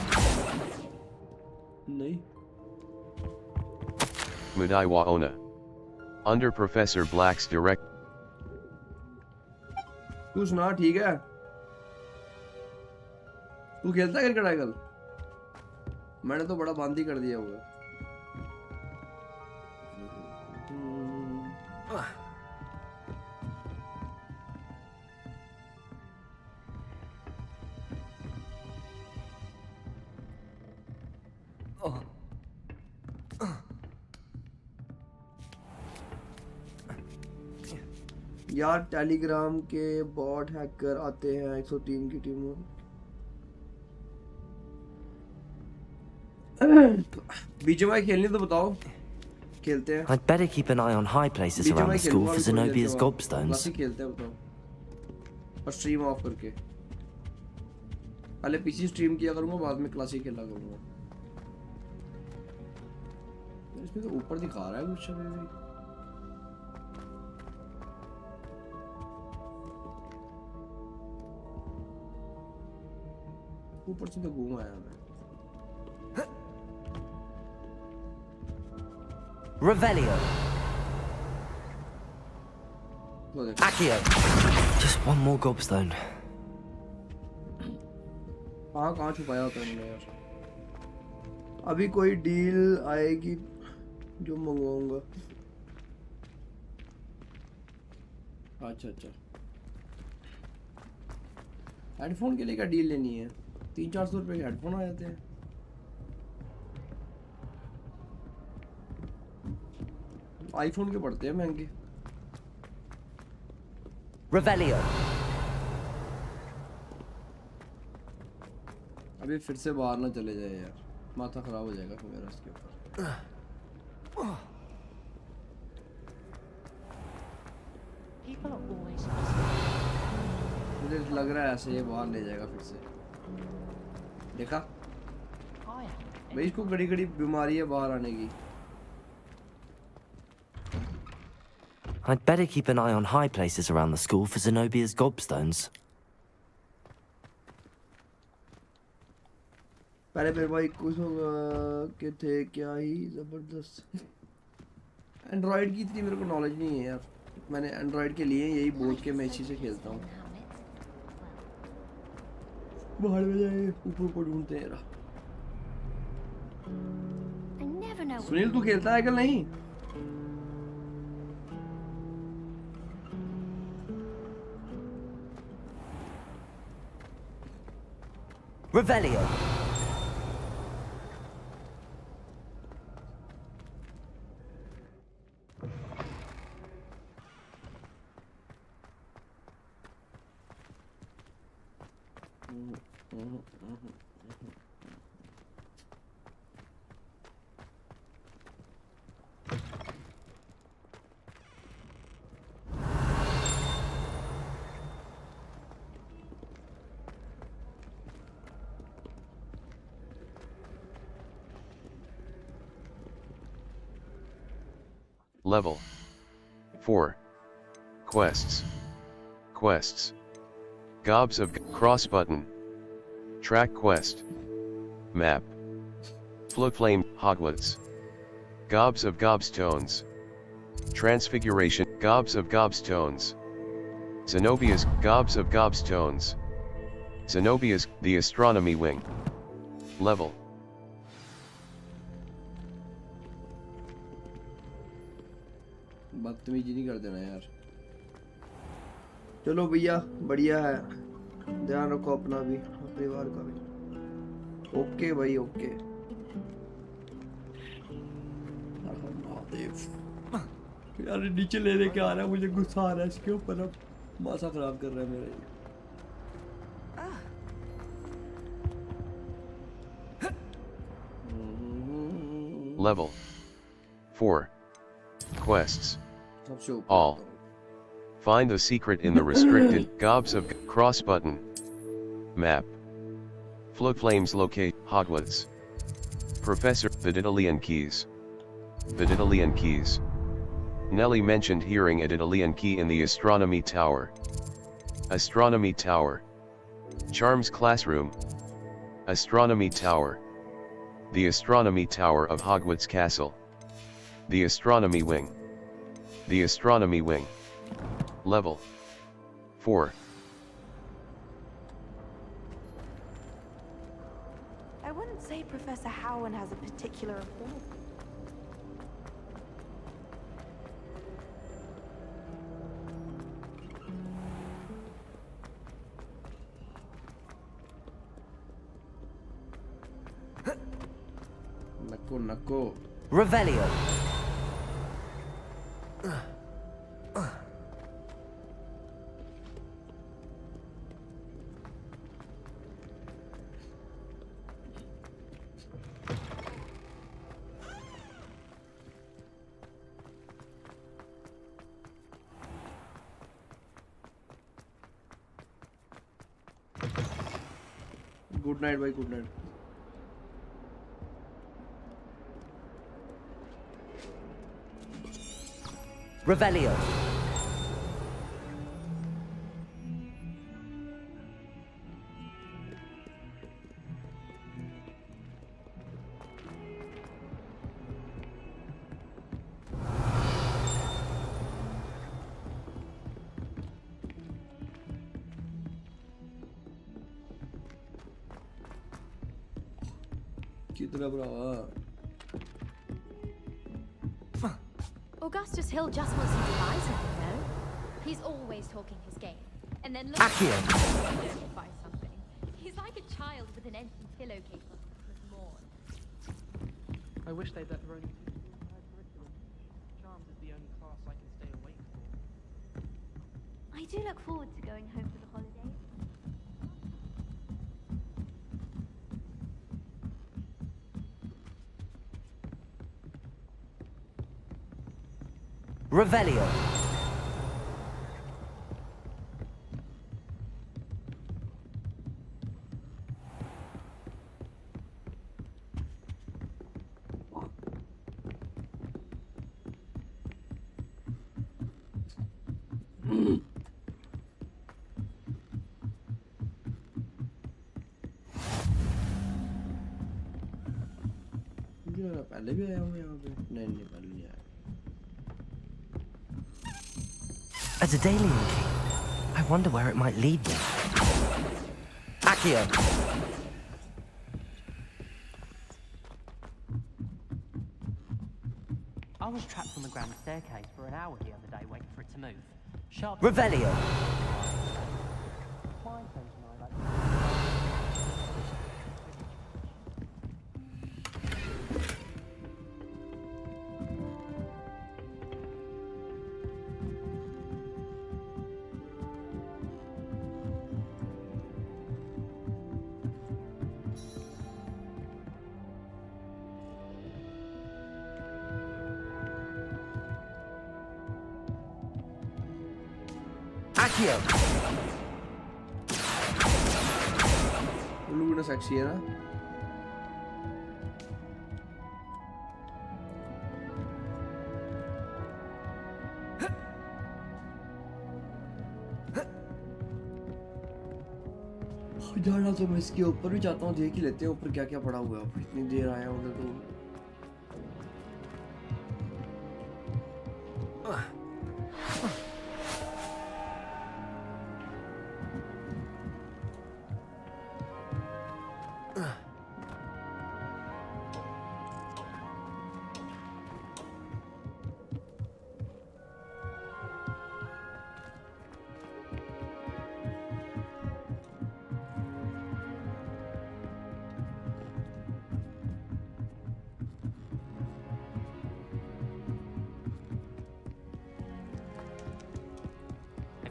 नहीं। Mudaiwa Ona. Under Professor Black's direct. तू सुना ठीक है? तू खेलता है क्रिकेट आजकल? मैंने तो बड़ा बंद ही कर दिया हुआ। यार टेलीग्राम के बॉट हैकर आते हैं 103 की टीम में। बीजीएमआई खेलनी तो बताओ, खेलते हैं। I'd better keep an eye on high places around the school for Zenobia's gobstones. Classic खेलते हैं बताओ, और स्ट्रीम ऑफ करके। पहले पीसी स्ट्रीम किया करूंगा, बाद में क्लासिक खेला करूंगा। इसमें तो ऊपर दिखा रहा है कुछ अभी भी। ऊपर से तो घूम आया मैं। Revelio. Accio. Just one more gobstone. कहाँ छुपाया होता है मैंने यार? अभी कोई डील आएगी जो मंगवाऊंगा। अच्छा अच्छा, हेडफोन के लिए क्या डील लेनी है? 300-400 रुपए के हेडफोन आ जाते हैं। आईफोन के पड़ते हैं महंगे। Revelio. अभी फिर से बाहर ना चले जाए यार, माथा खराब हो जाएगा फिर मेरा इसके ऊपर। मुझे लग रहा है ऐसे ये बाहर ले जाएगा फिर से। देखा भाई, इसको घड़ी घड़ी बीमारी है बाहर आने की। I'd better keep an eye on high places around the school for Zenobia's gobstones. पहले मेरे भाई कुछ के थे क्या ही जबरदस्त। एंड्रॉइड की इतनी मेरे को नॉलेज नहीं है यार, मैंने एंड्रॉइड के लिए यही बोल के मैं इसी से खेलता हूँ। बाहर में जाए ऊपर को ढूंढते हैं। सुनील तू खेलता है क्या? नहीं Revelio. Level 4. Quests. Quests. Gobs of Cross button. Track quest. Map. Floodflame Hogwarts. Gobs of Gobstones. Transfiguration Gobs of Gobstones. Zenobia's Gobs of Gobstones. Zenobia's The Astronomy Wing. Level. बदतमीजी नहीं कर देना यार। चलो भैया बढ़िया है, ध्यान रखो अपना भी परिवार का भी। ओके भाई ओके। यार नीचे ले लेके आ रहा है, मुझे गुस्सा आ रहा है इसके ऊपर, अब माथा खराब कर रहा है मेरा ये। Level 4. Quests. All. Find the secret in the restricted Gobs of Cross button. Map. Floodflames locate Hogwarts. Professor Viditalian Keys. Viditalian Keys. Nelly mentioned hearing a Viditalian key in the Astronomy Tower. Astronomy Tower. Charms Classroom. Astronomy Tower. The Astronomy Tower of Hogwarts Castle. The Astronomy Wing. The Astronomy Wing. Level 4. I wouldn't say Professor Howland has a particular appeal. Nako. Revelio. Good night bhai, good night. Revelio. कितना brava. Augustus Hill just wants you to buy something, though. He's always talking his game. And then look Accio. buy something. He's like a child with an empty pillowcase on Christmas morn. I wish they'd let Verona teach the entire curriculum. Charms is the only class I can stay awake for. I do look forward to going home for the holidays. Revelio. पहले भी आया हूँ यहाँ पे नहीं नहीं पहले नहीं आया As a Dalian king, I wonder where it might lead me. Accio. I was trapped on the grand staircase for an hour the other day waiting for it to move. Sharp. Revelio. Accio. लोग ना sexy है ना जाना तो मैं इसके ऊपर भी जाता हूँ देख ही लेते हैं ऊपर क्या क्या पड़ा हुआ है इतनी देर आया उधर तो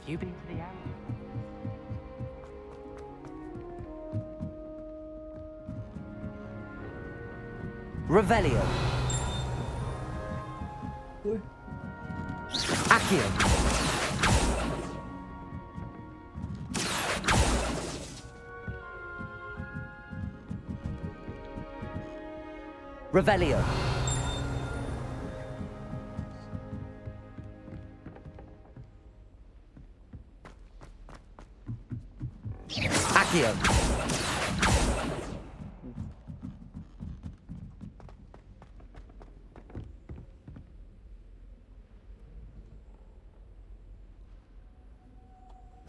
Have you been to the alley? Revelio. Accio. Revelio. Accio.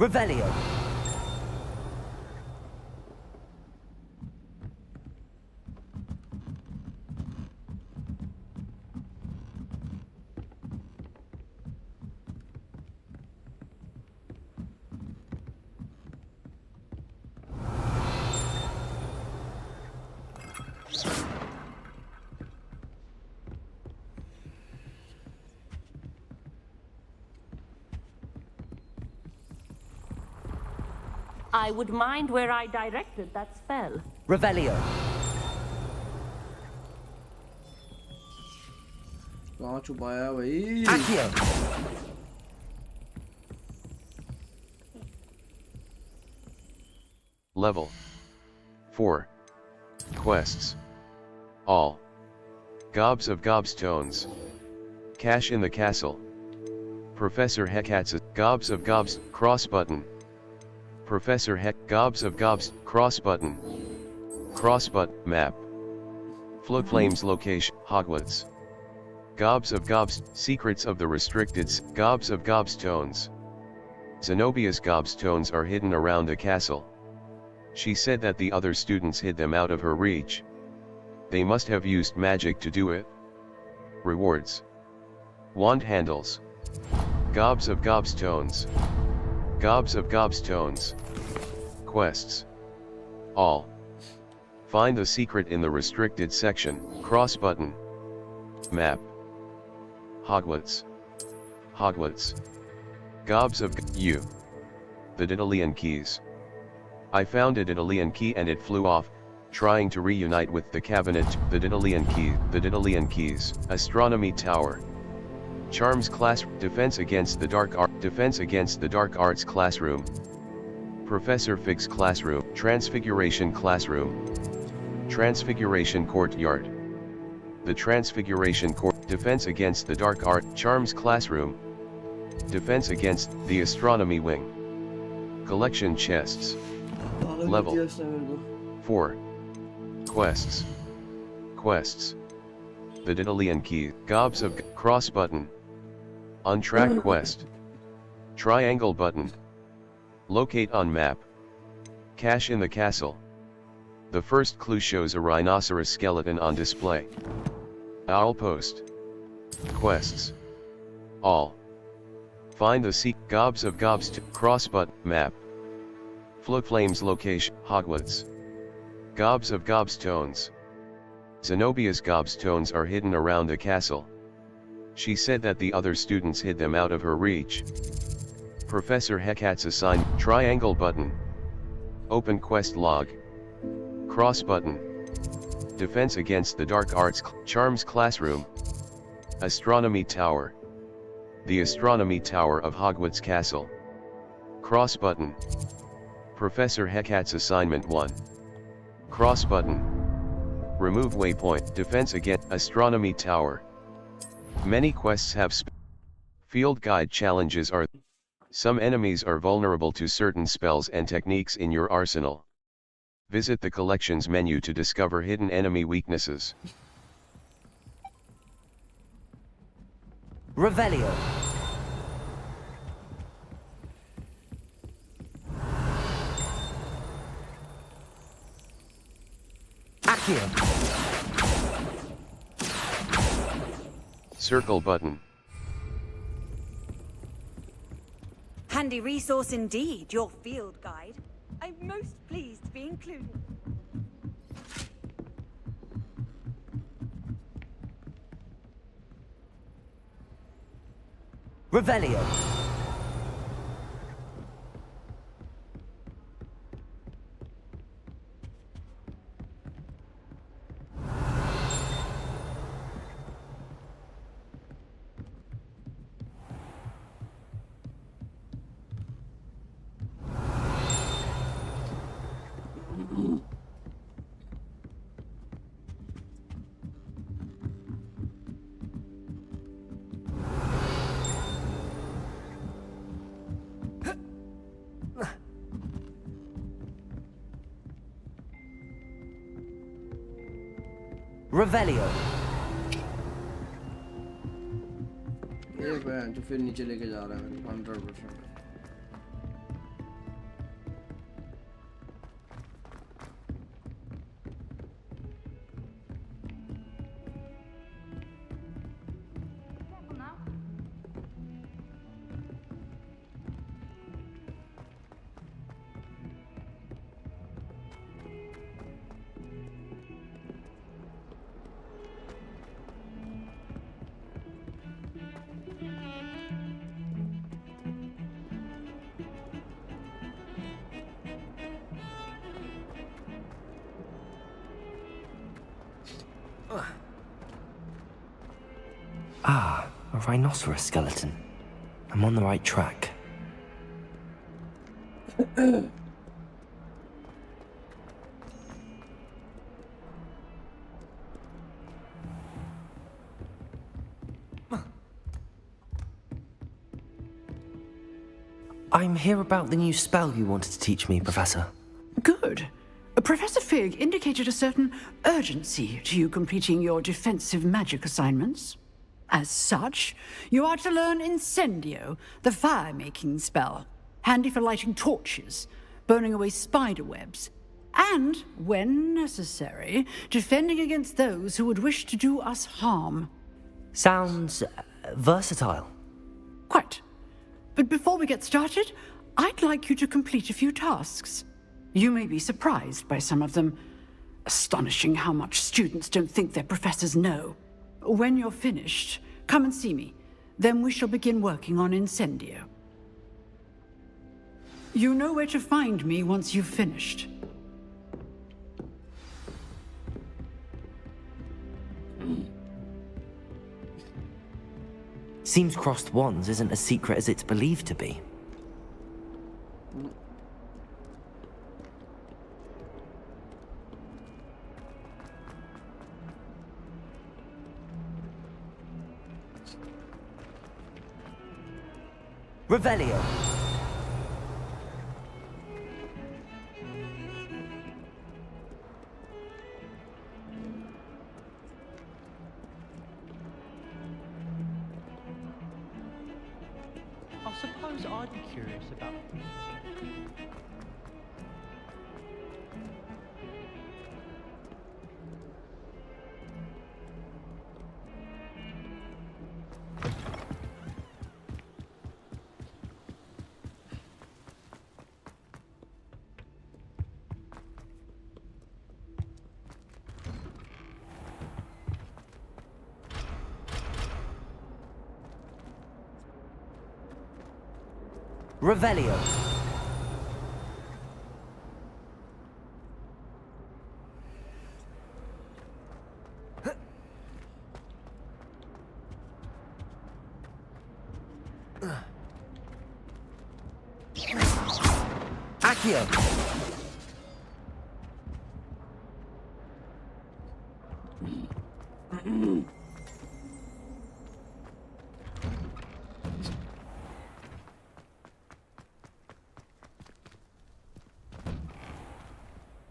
Revelio. I would mind where I directed that spell. Revelio. कहाँ छुपाया भाई Accio. Level 4. Quests. All. Gobs of Gobstones. Cash in the Castle. Professor Hecat's Gobs of Gobs, cross button. Professor Heck, Gobs of Gobs, cross button. Cross button, map. Flood Flames location, Hogwarts. Gobs of Gobs, secrets of the restricted, Gobs of Gobstones. Zenobia's Gobstones are hidden around the castle. She said that the other students hid them out of her reach. They must have used magic to do it. Rewards. Wand handles. Gobs of gobstones. Gobs of gobstones. Quests. All. Find the secret in the restricted section. Cross button. Map. Hogwarts. Hogwarts. Gobs of you. The Daedalian keys. I found a Daedalian key and it flew off, trying to reunite with the cabinet. The Daedalian key. The Daedalian keys. Astronomy tower. Charms class. Defense against the dark art. Defense against the dark arts classroom. Professor Fig's classroom. Transfiguration classroom. Transfiguration courtyard. The Transfiguration court. Defense against the dark art. Charms classroom. Defense against the astronomy wing. Collection chests. Level 4. Quests. Quests. The Daedalian key. Gobs of cross button. Untracked quest. Triangle button. Locate on map. Cache in the castle. The first clue shows a rhinoceros skeleton on display. Owl post. Quests. All. Find the Gobs of gobs to cross button map. Float flames location Hogwarts. Gobs of gobstones. Zenobia's gobstones are hidden around the castle. She said that the other students hid them out of her reach. Professor Hecat's assigned triangle button. Open quest log. Cross button. Defense against the dark arts charms classroom. Astronomy tower. The astronomy tower of Hogwarts Castle. Cross button. Professor Hecat's assignment 1. Cross button. Remove waypoint. Defense against astronomy tower. Many quests have field guide challenges are. Some enemies are vulnerable to certain spells and techniques in your arsenal. Visit the collections menu to discover hidden enemy weaknesses. Revelio. Accio. Circle button. Handy resource indeed, your field guide. I'm most pleased to be included. Revelio. Revelio. ये बहन जो फिर नीचे लेके जा रहा है 100%. Ah, a rhinoceros skeleton. I'm on the right track. I'm here about the new spell you wanted to teach me, Professor. Good. Professor Fig indicated a certain urgency to you completing your defensive magic assignments. As such, you are to learn Incendio, the fire-making spell, handy for lighting torches, burning away spider webs, and, when necessary, defending against those who would wish to do us harm. Sounds versatile. Quite. But before we get started, I'd like you to complete a few tasks. You may be surprised by some of them. Astonishing how much students don't think their professors know. When you're finished, come and see me. Then we shall begin working on Incendio. You know where to find me once you've finished. Seems crossed wands isn't as secret as it's believed to be. Revelio. I suppose I'd be curious about. Revelio. Accio.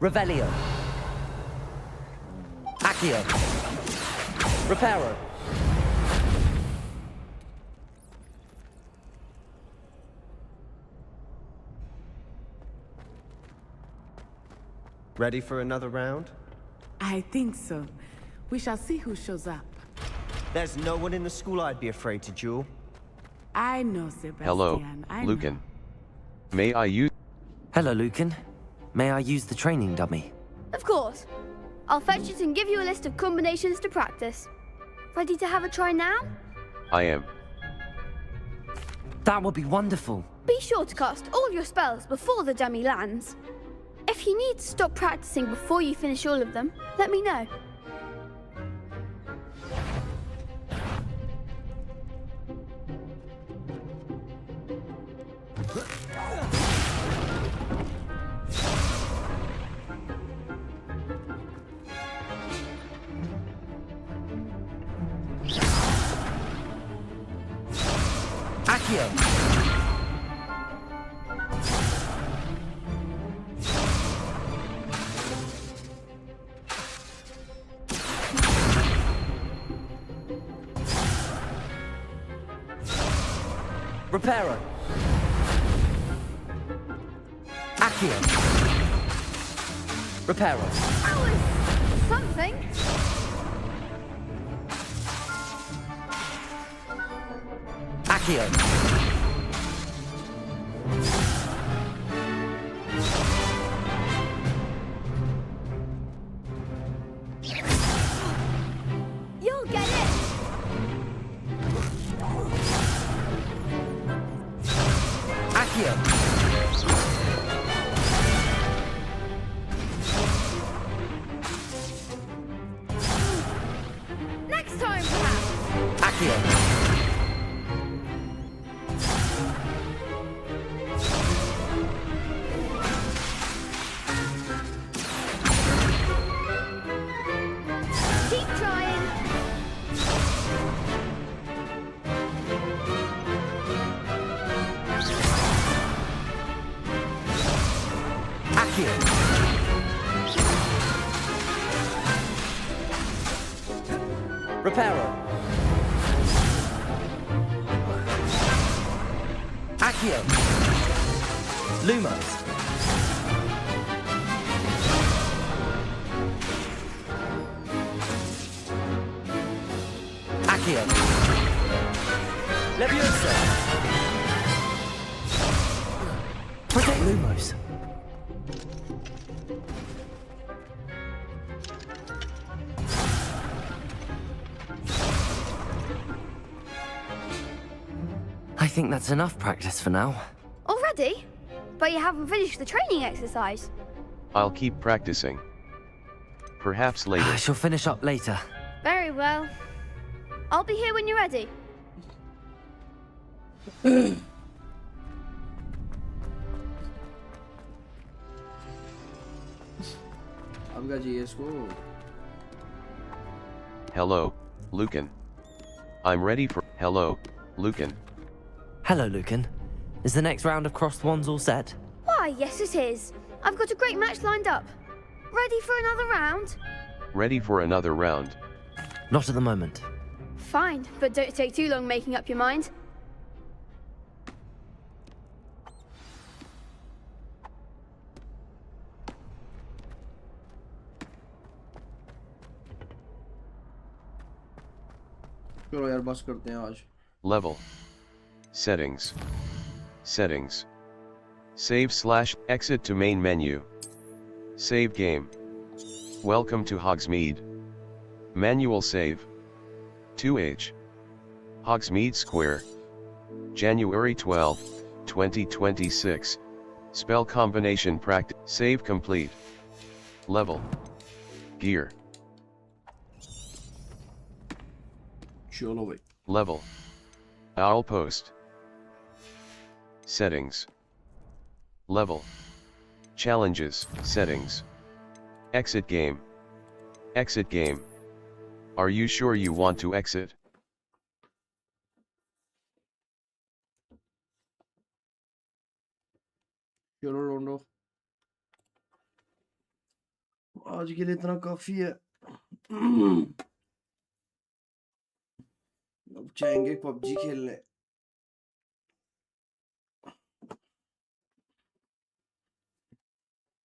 Revelio. Accio. Reparo. Ready for another round? I think so. We shall see who shows up. There's no one in the school I'd be afraid to duel. I know, Sebastian. Hello, I Lucan. know. May I use... Hello, Lucan. May I use the training dummy? Of course. I'll fetch it and give you a list of combinations to practice. Ready to have a try now? I am. That would be wonderful. Be sure to cast all your spells before the dummy lands. If you need to stop practicing before you finish all of them, let me know. Accio. Reparo. Accio. Reparo. That was something. Accio. You'll get it. Accio. Next time, perhaps. Accio. Keep trying. Accio. Reparo. Accio. Lumos. Accio. Leviosa. Lumos. I think that's enough practice for now. Already? But you haven't finished the training exercise. I'll keep practicing. Perhaps later. I shall finish up later. Very well. I'll be here when you're ready. अब क्या चाहिए इसको? Hello, Lucan. I'm ready for. Hello, Lucan. Hello, Lucan. Is the next round of crossed wands all set? Why, yes it is. I've got a great match lined up. Ready for another round? Ready for another round. Not at the moment. Fine, but don't take too long making up your mind. चलो यार बस करते हैं आज. Level. Settings. Settings. Save/exit to main menu. Save game. Welcome to Hogsmeade. Manual save. 2H. Hogsmeade Square. January 12, 2026. Spell combination practice. Save complete. Level. Gear. चलो भाई. Level. Owl post. Settings. Level. Challenges. Settings. Exit game. Exit game. Are you sure you want to exit? चलो रोंडो. आज के लिए इतना काफी है. अब जाएंगे पबजी खेलने.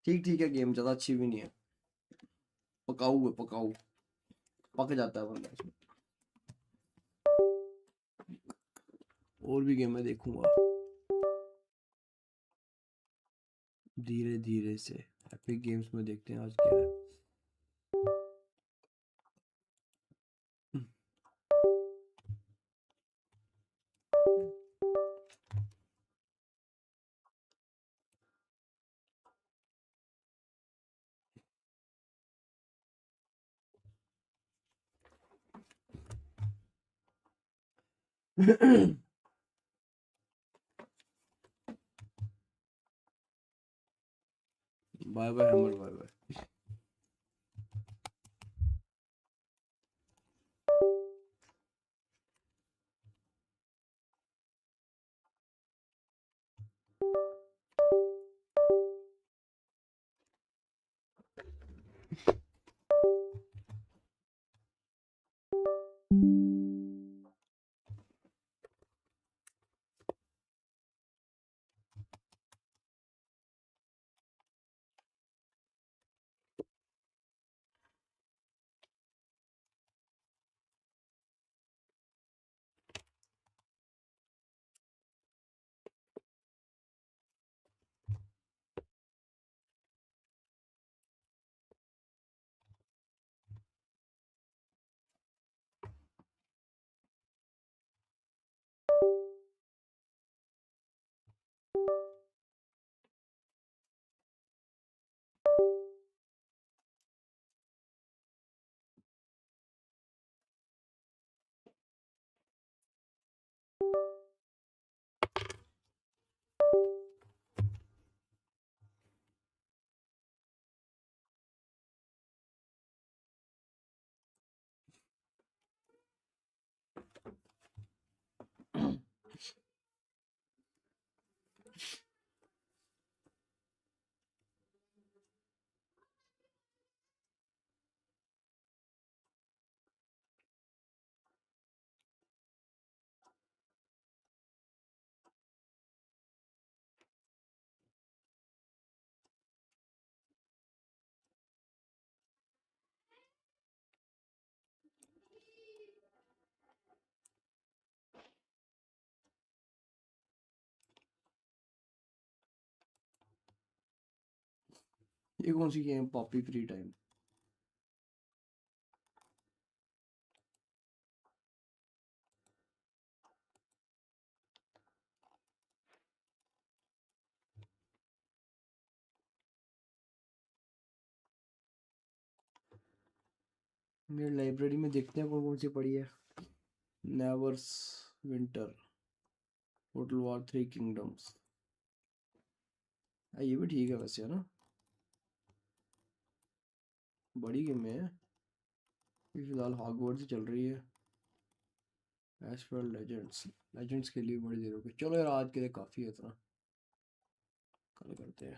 ठीक ठीक है, गेम ज्यादा अच्छी भी नहीं है. पकाऊ है, पकाऊ. पक जाता है बंदा इसमें. और भी गेम मैं देखूंगा धीरे धीरे से. एपिक गेम्स में देखते हैं आज क्या है. बाय बाय हमर, बाय बाय. ये कौन सी गेम पॉपी फ्री टाइम? मेरी लाइब्रेरी में देखते हैं कौन कौन सी पड़ी है। नेवर्स विंटर, टोटल वॉर 3 किंगडम्स, ये भी ठीक है वैसे, है ना? बड़ी गेम है। ये फिलहाल हॉगवर्ट्स ही चल रही है। एज फॉर लेजेंड्स, लेजेंड्स के लिए बड़ी देर हो गई। चलो यार आज के लिए काफ़ी है इतना, कल करते हैं।